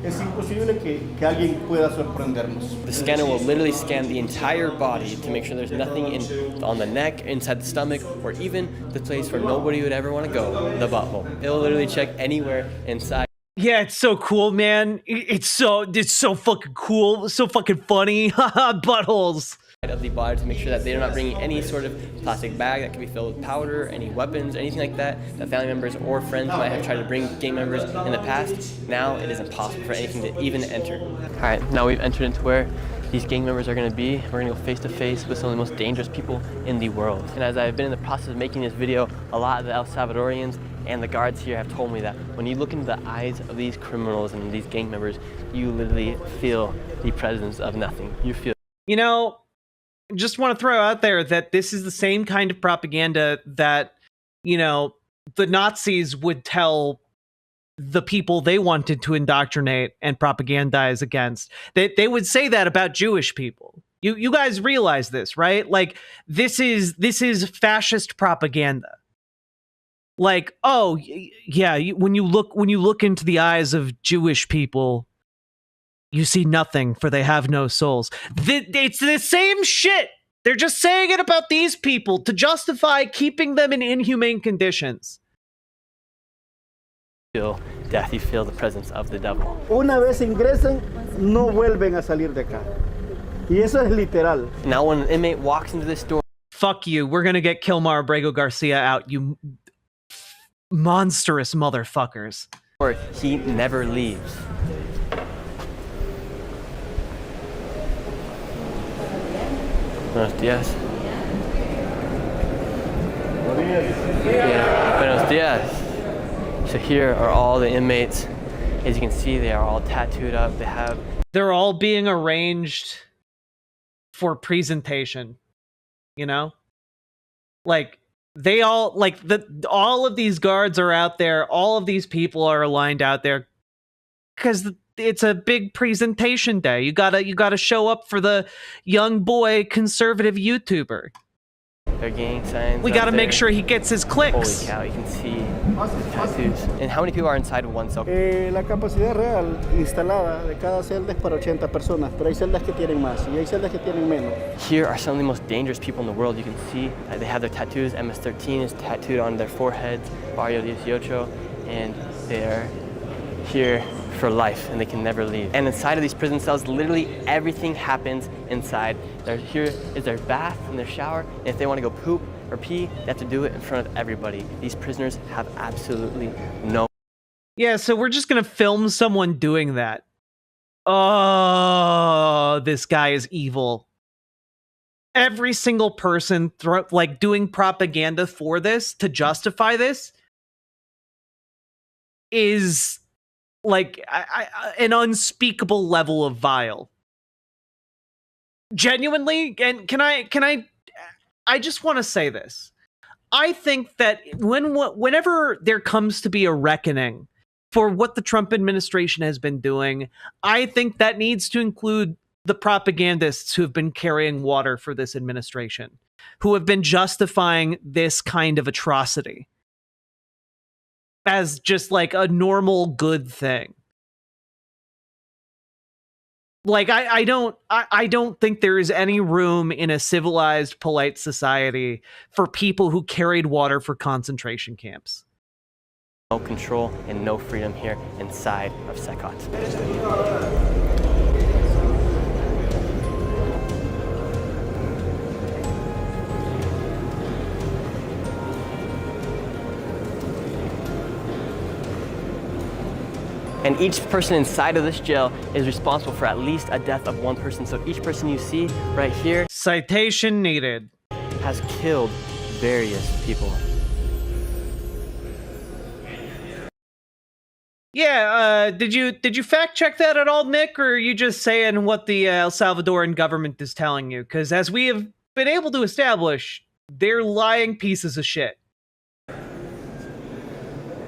es imposible que alguien pueda sorprendernos. The scanner will literally scan the entire body to make sure there's nothing on the neck, inside the stomach, or even the place where nobody would ever want to go, the butthole. It'll literally check anywhere inside. Yeah, it's so cool, man. It's so fucking cool. So fucking funny. Buttholes. Of the body to make sure that they're not bringing any sort of plastic bag that can be filled with powder, any weapons, anything like that family members or friends might have tried to bring gang members in the past. Now it is impossible for anything to even enter. Alright, now we've entered into where these gang members are going to be. We're going to go face to face with some of the most dangerous people in the world. And as I've been in the process of making this video, a lot of the El Salvadorians and the guards here have told me that when you look into the eyes of these criminals and these gang members, you literally feel the presence of nothing. You feel. You know, just want to throw out there that this is the same kind of propaganda that, you know, the Nazis would tell the people they wanted to indoctrinate and propagandize against. They would say that about Jewish people. You guys realize this, right? Like, this is fascist propaganda. Like, oh yeah, when you look into the eyes of Jewish people, you see nothing, for they have no souls. It's the same shit. They're just saying it about these people to justify keeping them in inhumane conditions. Feel death, you feel the presence of the devil. Una vez ingresan, no vuelven a salir de acá. Y eso es literal. Now when an inmate walks into this door... Fuck you, we're gonna get Kilmar Abrego Garcia out, you monstrous motherfuckers. He never leaves. Buenos días. Yeah, buenos días. So here are all the inmates. As you can see, they are all tattooed up. They're all being arranged for presentation, you know? Like, they all, like, all of these guards are out there, all of these people are aligned out there because it's a big presentation day. You gotta show up for the young boy conservative YouTuber. They're gang signs. We gotta make sure he gets his clicks. Holy cow, you can see the tattoos. And how many people are inside of one cell? La capacidad real instalada de cada celda es para 80 personas, pero hay celdas que tienen más y hay celdas que tienen menos. Here are some of the most dangerous people in the world. You can see they have their tattoos. MS-13 is tattooed on their foreheads, Barrio 18, and they're here for life, and they can never leave. And inside of these prison cells, literally everything happens inside. Here is their bath and their shower, and if they want to go poop or pee, they have to do it in front of everybody. These prisoners have absolutely no... Yeah, so we're just gonna film someone doing that. Oh, this guy is evil. Every single person like doing propaganda for this to justify this is like an unspeakable level of vile. Genuinely, and I just want to say this. I think that whenever there comes to be a reckoning for what the Trump administration has been doing, I think that needs to include the propagandists who have been carrying water for this administration, who have been justifying this kind of atrocity as just like a normal good thing. Like, I don't think there is any room in a civilized, polite society for people who carried water for concentration camps. No control and no freedom here inside of CECOT. And each person inside of this jail is responsible for at least a death of one person. So each person you see right here, citation needed, has killed various people. Yeah, did you fact check that at all, Nick, or are you just saying what the El Salvadoran government is telling you? Because as we have been able to establish, they're lying pieces of shit.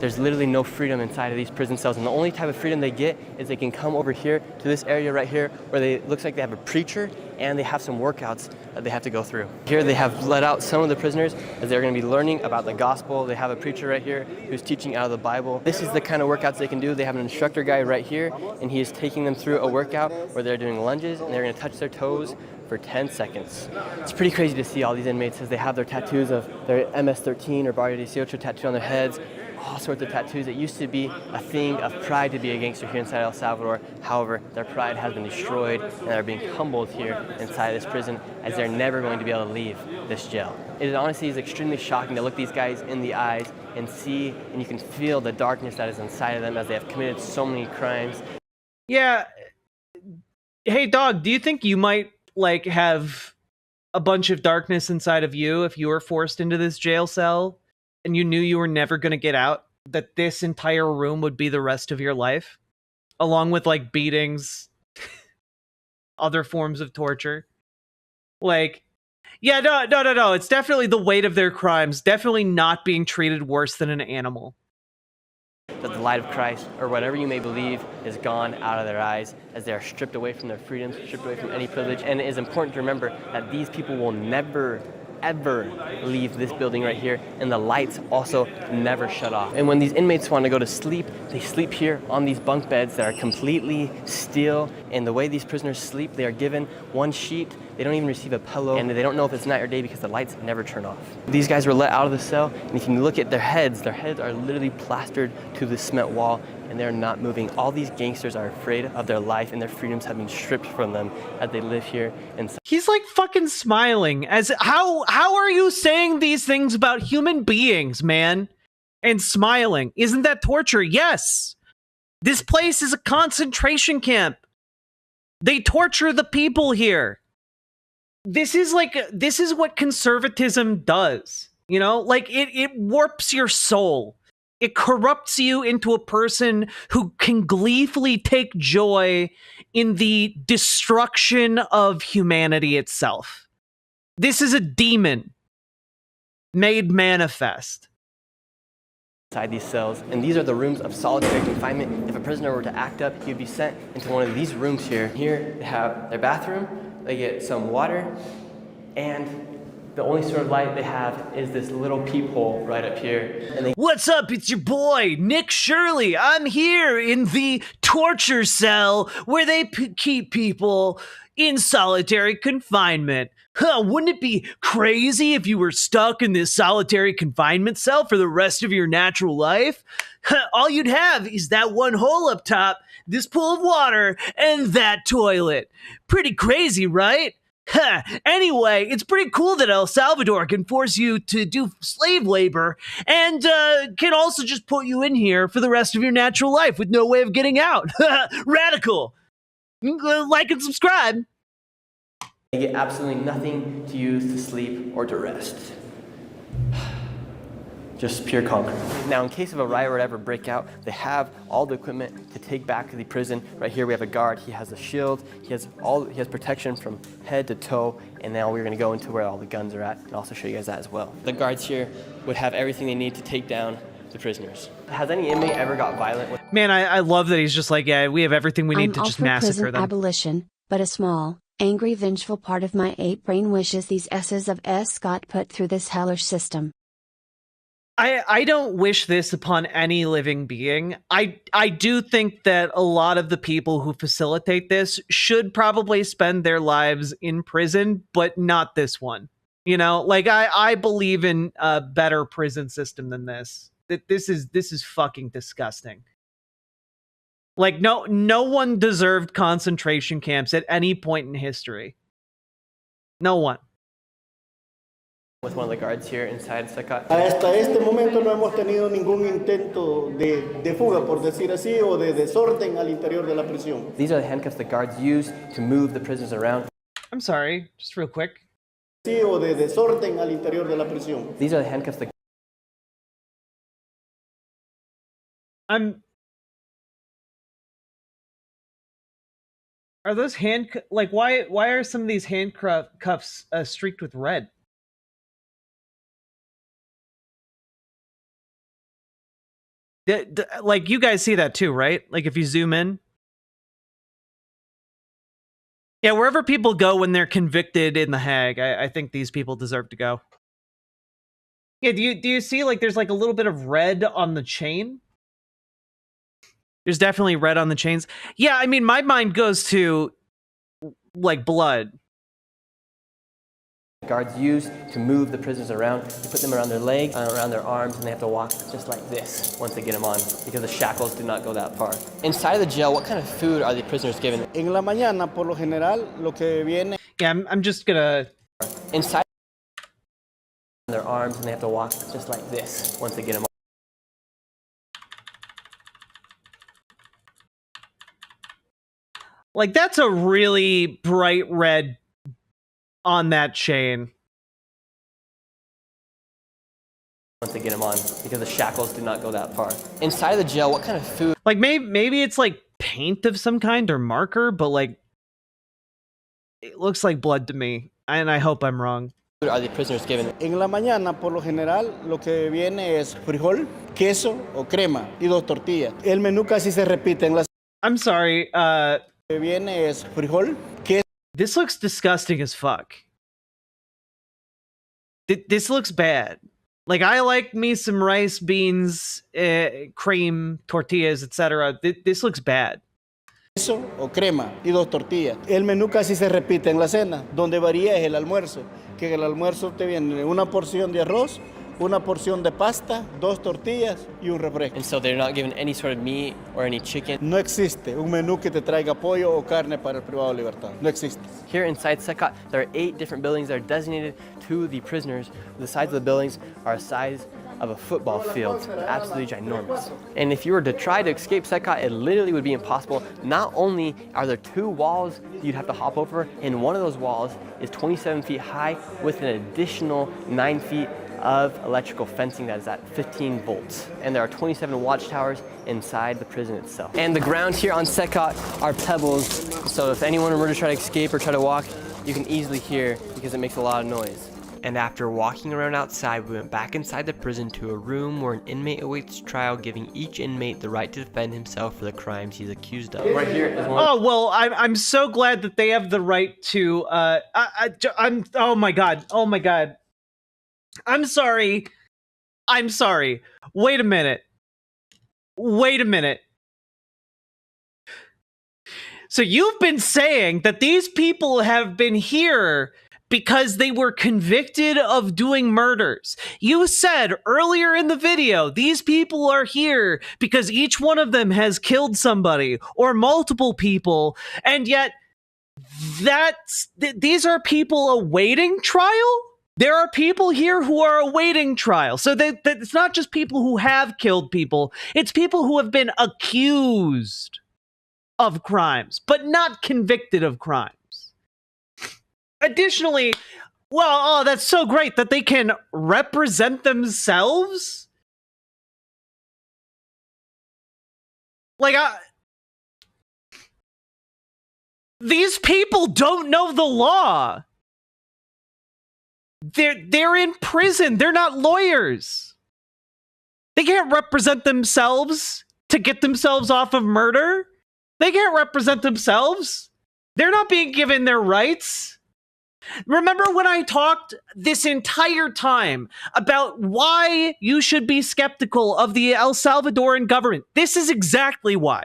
There's literally no freedom inside of these prison cells, and the only type of freedom they get is they can come over here to this area right here where looks like they have a preacher and they have some workouts that they have to go through. Here they have let out some of the prisoners as they're going to be learning about the gospel. They have a preacher right here who's teaching out of the Bible. This is the kind of workouts they can do. They have an instructor guy right here, and he is taking them through a workout where they're doing lunges and they're going to touch their toes for 10 seconds. It's pretty crazy to see all these inmates as they have their tattoos of their MS-13 or Barrio 18 tattooed on their heads. All sorts of tattoos. It used to be a thing of pride to be a gangster here inside El Salvador. However, their pride has been destroyed and they're being humbled here inside this prison as they're never going to be able to leave this jail. It honestly is extremely shocking to look these guys in the eyes and see, and you can feel the darkness that is inside of them as they have committed so many crimes. Yeah. Hey, dog, do you think you might like have a bunch of darkness inside of you if you were forced into this jail cell and you knew you were never going to get out, that this entire room would be the rest of your life, along with like beatings, other forms of torture? Like, Yeah, no. It's definitely the weight of their crimes. Definitely not being treated worse than an animal. That the light of Christ, or whatever you may believe, is gone out of their eyes as they are stripped away from their freedoms, stripped away from any privilege. And it is important to remember that these people will never, ever leave this building right here, and the lights also never shut off. And when these inmates want to go to sleep, they sleep here on these bunk beds that are completely still. And the way these prisoners sleep, they are given one sheet. They don't even receive a pillow, and they don't know if it's night or day because the lights never turn off. These guys were let out of the cell, and if you look at their heads are literally plastered to the cement wall, and they're not moving. All these gangsters are afraid of their life, and their freedoms have been stripped from them as they live here. And he's like fucking smiling. As how are you saying these things about human beings, man? And smiling. Isn't that torture? Yes. This place is a concentration camp. They torture the people here. This is what conservatism does, you know? Like, it warps your soul. It corrupts you into a person who can gleefully take joy in the destruction of humanity itself. This is a demon made manifest. Inside these cells, and these are the rooms of solitary confinement. If a prisoner were to act up, he'd be sent into one of these rooms here. Here they have their bathroom, they get some water, and the only sort of light they have is this little peephole right up here. And what's up? It's your boy, Nick Shirley. I'm here in the torture cell where they keep people in solitary confinement. Wouldn't it be crazy if you were stuck in this solitary confinement cell for the rest of your natural life? All you'd have is that one hole up top, this pool of water, and that toilet. Pretty crazy, right? Anyway, it's pretty cool that El Salvador can force you to do slave labor and can also just put you in here for the rest of your natural life with no way of getting out. Radical. Like and subscribe. they get absolutely nothing to use to sleep or to rest. Just pure concrete. Now, in case of a riot or whatever breakout, they have all the equipment to take back to the prison. Right here, we have a guard. He has a shield. He has protection from head to toe. And now we're going to go into where all the guns are at and also show you guys that as well. The guards here would have everything they need to take down the prisoners. Has any inmate ever got violent with? Man, I love that he's just like, yeah, we have everything we need to just massacre them. Abolition, but a small, angry, vengeful part of my ape brain wishes these S's of S got put through this hellish system. I don't wish this upon any living being. I do think that a lot of the people who facilitate this should probably spend their lives in prison, but not this one. You know, like I believe in a better prison system than this. That this is fucking disgusting. Like no one deserved concentration camps at any point in history. No one. With one of the guards here inside CECOT. Hasta este momento no hemos tenido ningún intento de fuga, por decir así, o de desorden al interior de la prisión. These are the handcuffs the guards use to move the prisoners around. I'm sorry, just real quick. Sí, o de desorden al interior de la prisión. These are the handcuffs the Are those like why are some of these handcuffs streaked with red? Like you guys see that too, right? Like if you zoom in. Yeah, wherever people go when they're convicted in The Hague, I think these people deserve to go. Yeah, do you see like there's like a little bit of red on the chain? There's definitely red on the chains. Yeah, I mean, my mind goes to like blood. Guards use to move the prisoners around. They put them around their legs, around their arms, and they have to walk just like this once they get them on, because the shackles do not go that far. Inside of the jail, what kind of food are the prisoners given? En la mañana, por lo general, lo que viene. Yeah, I'm just gonna. Inside their arms, and they have to walk just like this once they get them on. Like that's a really bright red on that chain. Once they get them on, because the shackles do not go that far. Inside of the jail, what kind of food? Like maybe it's like paint of some kind or marker, but like it looks like blood to me. and I hope I'm wrong. Are the prisoners given? En la mañana, por lo general, lo que viene es frijol, queso o crema y 2 tortillas. El menú casi se repite en las. I'm sorry. Lo que viene es frijol, queso. This looks disgusting as fuck. This looks bad. Like, I like me some rice, beans, cream, tortillas, etc. This looks bad. Queso o crema y 2 tortillas. El menú casi se repite en la cena, donde varía es el almuerzo, que en el almuerzo te viene una porción de arroz, una porción de pasta, 2 tortillas y un refresco. And so they're not given any sort of meat or any chicken. No existe un menú que te traiga pollo o carne para el privado de libertad. No existe. Here inside CECOT, there are 8 different buildings that are designated to the prisoners. The sides of the buildings are the size of a football field, absolutely ginormous. And if you were to try to escape CECOT, it literally would be impossible. Not only are there 2 walls you'd have to hop over, and one of those walls is 27 feet high with an additional 9 feet of electrical fencing that is at 15 volts. And there are 27 watchtowers inside the prison itself. And the ground here on CECOT are pebbles, so if anyone were to try to escape or try to walk, you can easily hear because it makes a lot of noise. And after walking around outside, we went back inside the prison to a room where an inmate awaits trial, giving each inmate the right to defend himself for the crimes he's accused of. Right here is one. Oh, well, I'm so glad that they have the right to, oh my god, I'm sorry. Wait a minute. So you've been saying that these people have been here because they were convicted of doing murders. You said earlier in the video, these people are here because each one of them has killed somebody or multiple people, and yet these are people awaiting trial? There are people here who are awaiting trial. So it's not just people who have killed people, it's people who have been accused of crimes, but not convicted of crimes. Additionally, well, oh, that's so great that they can represent themselves. Like, these people don't know the law. They're in prison. They're not lawyers. They can't represent themselves to get themselves off of murder. They can't represent themselves. They're not being given their rights. Remember when I talked this entire time about why you should be skeptical of the El Salvadoran government? This is exactly why.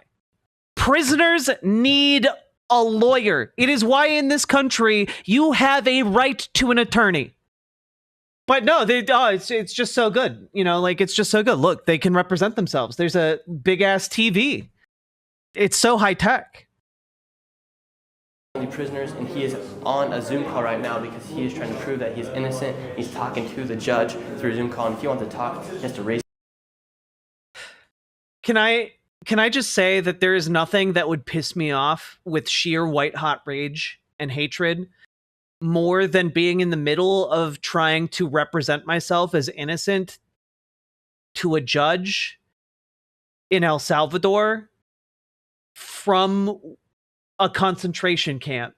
Prisoners need a lawyer. It is why in this country you have a right to an attorney. But no, it's just so good. You know, like, it's just so good. Look, they can represent themselves. There's a big-ass TV. It's so high-tech. The prisoners, and he is on a Zoom call right now because he is trying to prove that he's innocent. He's talking to the judge through a Zoom call, and if he wants to talk, he has to raise. Can I just say that there is nothing that would piss me off with sheer white-hot rage and hatred more than being in the middle of trying to represent myself as innocent to a judge in El Salvador from a concentration camp,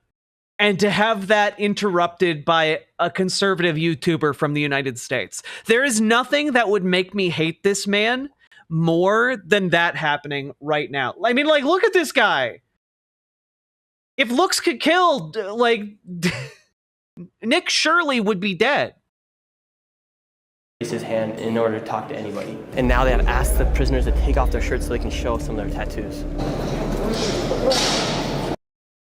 and to have that interrupted by a conservative YouTuber from the United States. There is nothing that would make me hate this man more than that happening right now. I mean, like, look at this guy. If looks could kill, like, Nick Shirley would be dead. His hand in order to talk to anybody. And now they have asked the prisoners to take off their shirts so they can show some of their tattoos.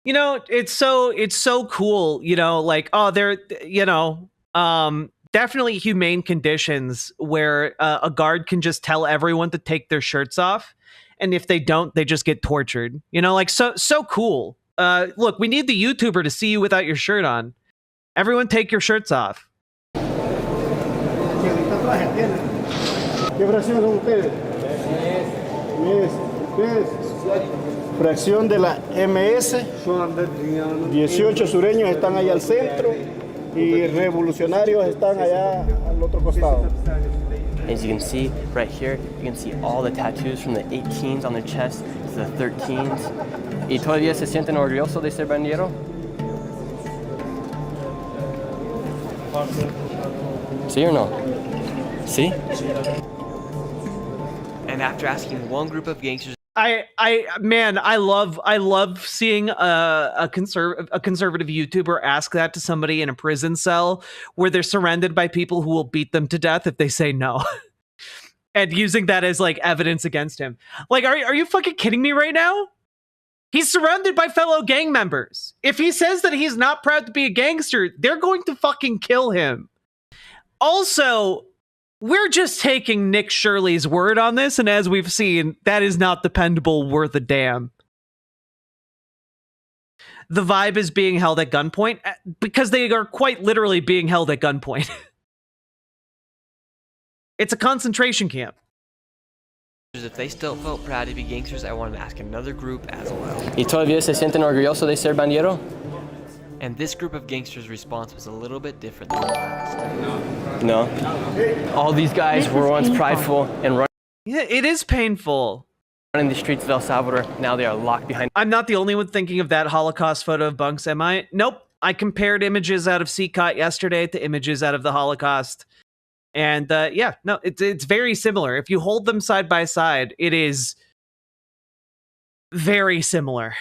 You know, it's so cool, you know, like, oh, they're, you know, definitely humane conditions where a guard can just tell everyone to take their shirts off, and if they don't, they just get tortured. You know, like, so cool. Look, we need the YouTuber to see you without your shirt on. Everyone take your shirts off. Fracción de la MS, 18 sureños están allá al centro y revolucionarios están allá al otro costado. As you can see right here, you can see all the tattoos from the 18s on their chest to the 13s. ¿Y todavía se sienten orgullosos de ser bandero? See or no? See? And after asking one group of gangsters, Man, I love seeing a conservative YouTuber ask that to somebody in a prison cell where they're surrounded by people who will beat them to death if they say no. And using that as like evidence against him. Like, are you fucking kidding me right now? He's surrounded by fellow gang members. If he says that he's not proud to be a gangster, they're going to fucking kill him. Also, we're just taking Nick Shirley's word on this, and as we've seen, that is not dependable worth a damn. The vibe is being held at gunpoint because they are quite literally being held at gunpoint. It's a concentration camp. if they still felt proud to be gangsters, I wanted to ask another group as well. ¿Y todavía se sienten orgullosos de ser bandero? And this group of gangsters' response was a little bit different than the last. No. All these guys were once prideful and running. Yeah, it is painful. Running the streets of El Salvador, now they are locked behind. I'm not the only one thinking of that Holocaust photo of bunks, am I? Nope. I compared images out of CECOT yesterday to images out of the Holocaust. And yeah, no, it's very similar. If you hold them side by side, it is very similar.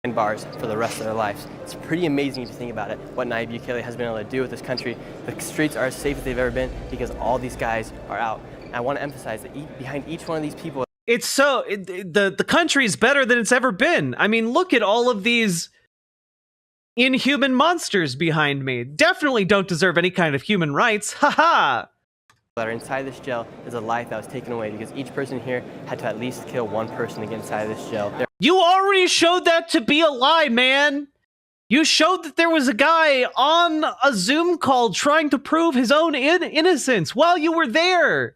In bars for the rest of their lives. It's pretty amazing if you think about it, what Nayib Bukele has been able to do with this country. The streets are as safe as they've ever been because all these guys are out. And I want to emphasize that behind each one of these people, it's so the country is better than it's ever been. I mean, look at all of these inhuman monsters behind me. Definitely don't deserve any kind of human rights. Haha. that are inside this jail is a life that was taken away because each person here had to at least kill one person to get inside of this jail. You already showed that to be a lie, man. You showed that there was a guy on a Zoom call trying to prove his own innocence while you were there.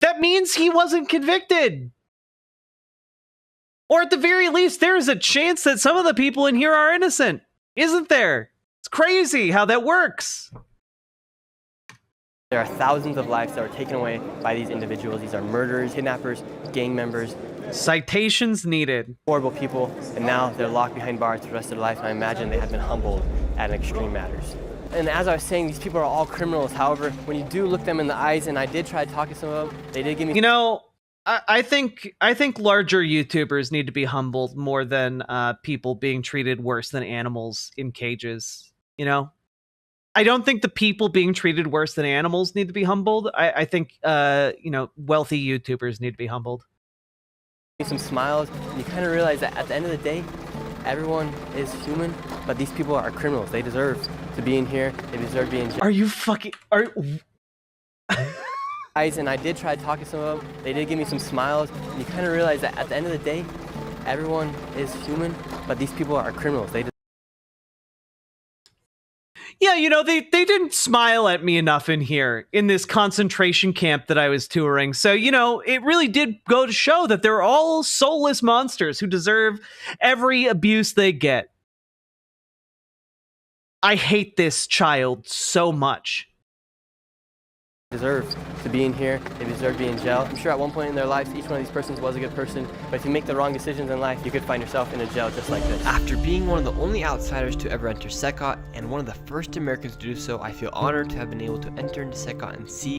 That means he wasn't convicted. Or at the very least, there's a chance that some of the people in here are innocent, isn't there? It's crazy how that works. There are thousands of lives that were taken away by these individuals. These are murderers, kidnappers, gang members. Citations needed. Horrible people, and now they're locked behind bars for the rest of their life, and I imagine they have been humbled at an extreme matters. And as I was saying, these people are all criminals. However, when you do look them in the eyes, and I did try to talk to some of them, they did give me... You know, I think larger YouTubers need to be humbled more than people being treated worse than animals in cages, you know? I don't think the people being treated worse than animals need to be humbled. I think, you know, wealthy YouTubers need to be humbled. Some smiles, and you kind of realize that at the end of the day, everyone is human, but these people are criminals. They deserve to be in here. They deserve to be in jail. Are you fucking... And I did try to talk to some of them. They did give me some smiles, and you kind of realize that at the end of the day, everyone is human, but these people are criminals. Yeah, you know, they didn't smile at me enough in here, in this concentration camp that I was touring. So, you know, it really did go to show that they're all soulless monsters who deserve every abuse they get. I hate this child so much. Deserve to be in here. They deserve to be in jail. I'm sure at one point in their lives, each one of these persons was a good person, but if you make the wrong decisions in life, you could find yourself in a jail just like this. After being one of the only outsiders to ever enter CECOT and one of the first Americans to do so, I feel honored to have been able to enter into CECOT and see.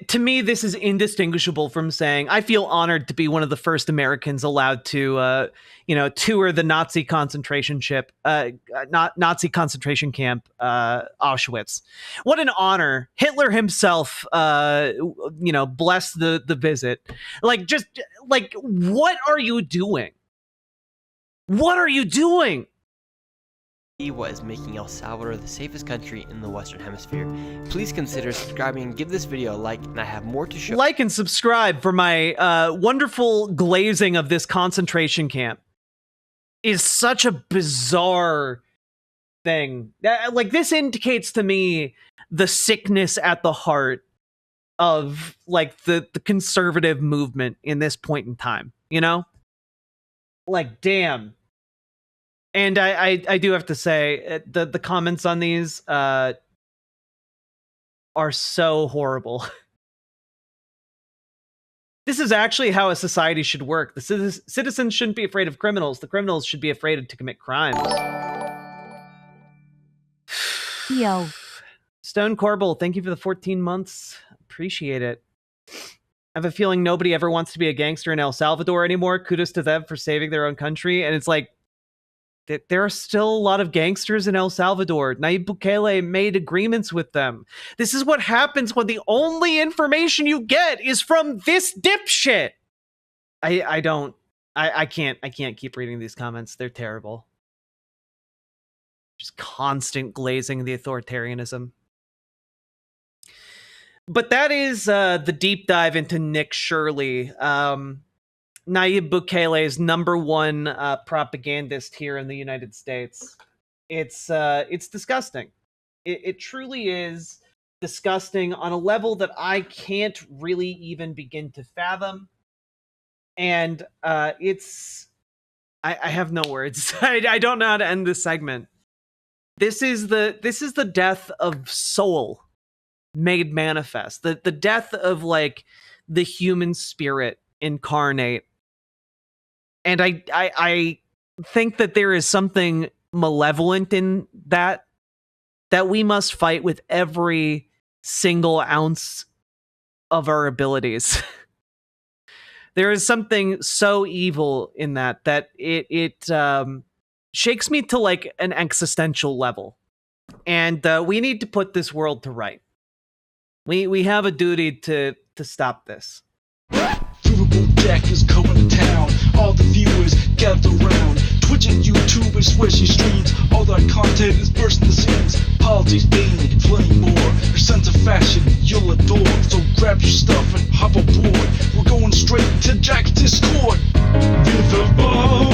To me, this is indistinguishable from saying I feel honored to be one of the first Americans allowed to, you know, tour the Nazi concentration camp, Auschwitz. What an honor! Hitler himself, you know, blessed the visit. Like, just like, what are you doing? What are you doing? What is making El Salvador the safest country in the Western Hemisphere. Please consider subscribing and give this video a like, and I have more to show. Like and subscribe for my wonderful glazing of this concentration camp. Is such a bizarre thing. Like, this indicates to me the sickness at the heart of, like, the conservative movement in this point in time, you know? Like, damn. And I do have to say, the comments on these are so horrible. This is actually how a society should work. The citizens shouldn't be afraid of criminals. The criminals should be afraid to commit crimes. Yo. Stone Corbel, thank you for the 14 months. Appreciate it. I have a feeling nobody ever wants to be a gangster in El Salvador anymore. Kudos to them for saving their own country. And it's like, there are still a lot of gangsters in El Salvador. Nayib Bukele made agreements with them. This is what happens when the only information you get is from this dipshit. I can't keep reading these comments. They're terrible. Just constant glazing the authoritarianism. But that is the deep dive into Nick Shirley. Nayib Bukele's #1 propagandist here in the United States. It's disgusting. It truly is disgusting on a level that I can't really even begin to fathom. And I have no words. I don't know how to end this segment. This is the death of soul made manifest. The death of like the human spirit incarnate. And I think that there is something malevolent in that we must fight with every single ounce of our abilities. There is something so evil in that it shakes me to like an existential level. And we need to put this world to right. We have a duty to stop this. Riverboat Jack is coming to town. All the viewers gather round. Twitch and YouTubers switching streams. All their content is bursting the scenes. Politics, being flame more. Your sense of fashion you'll adore. So grab your stuff and hop aboard. We're going straight to Jack's Discord. Riverboat.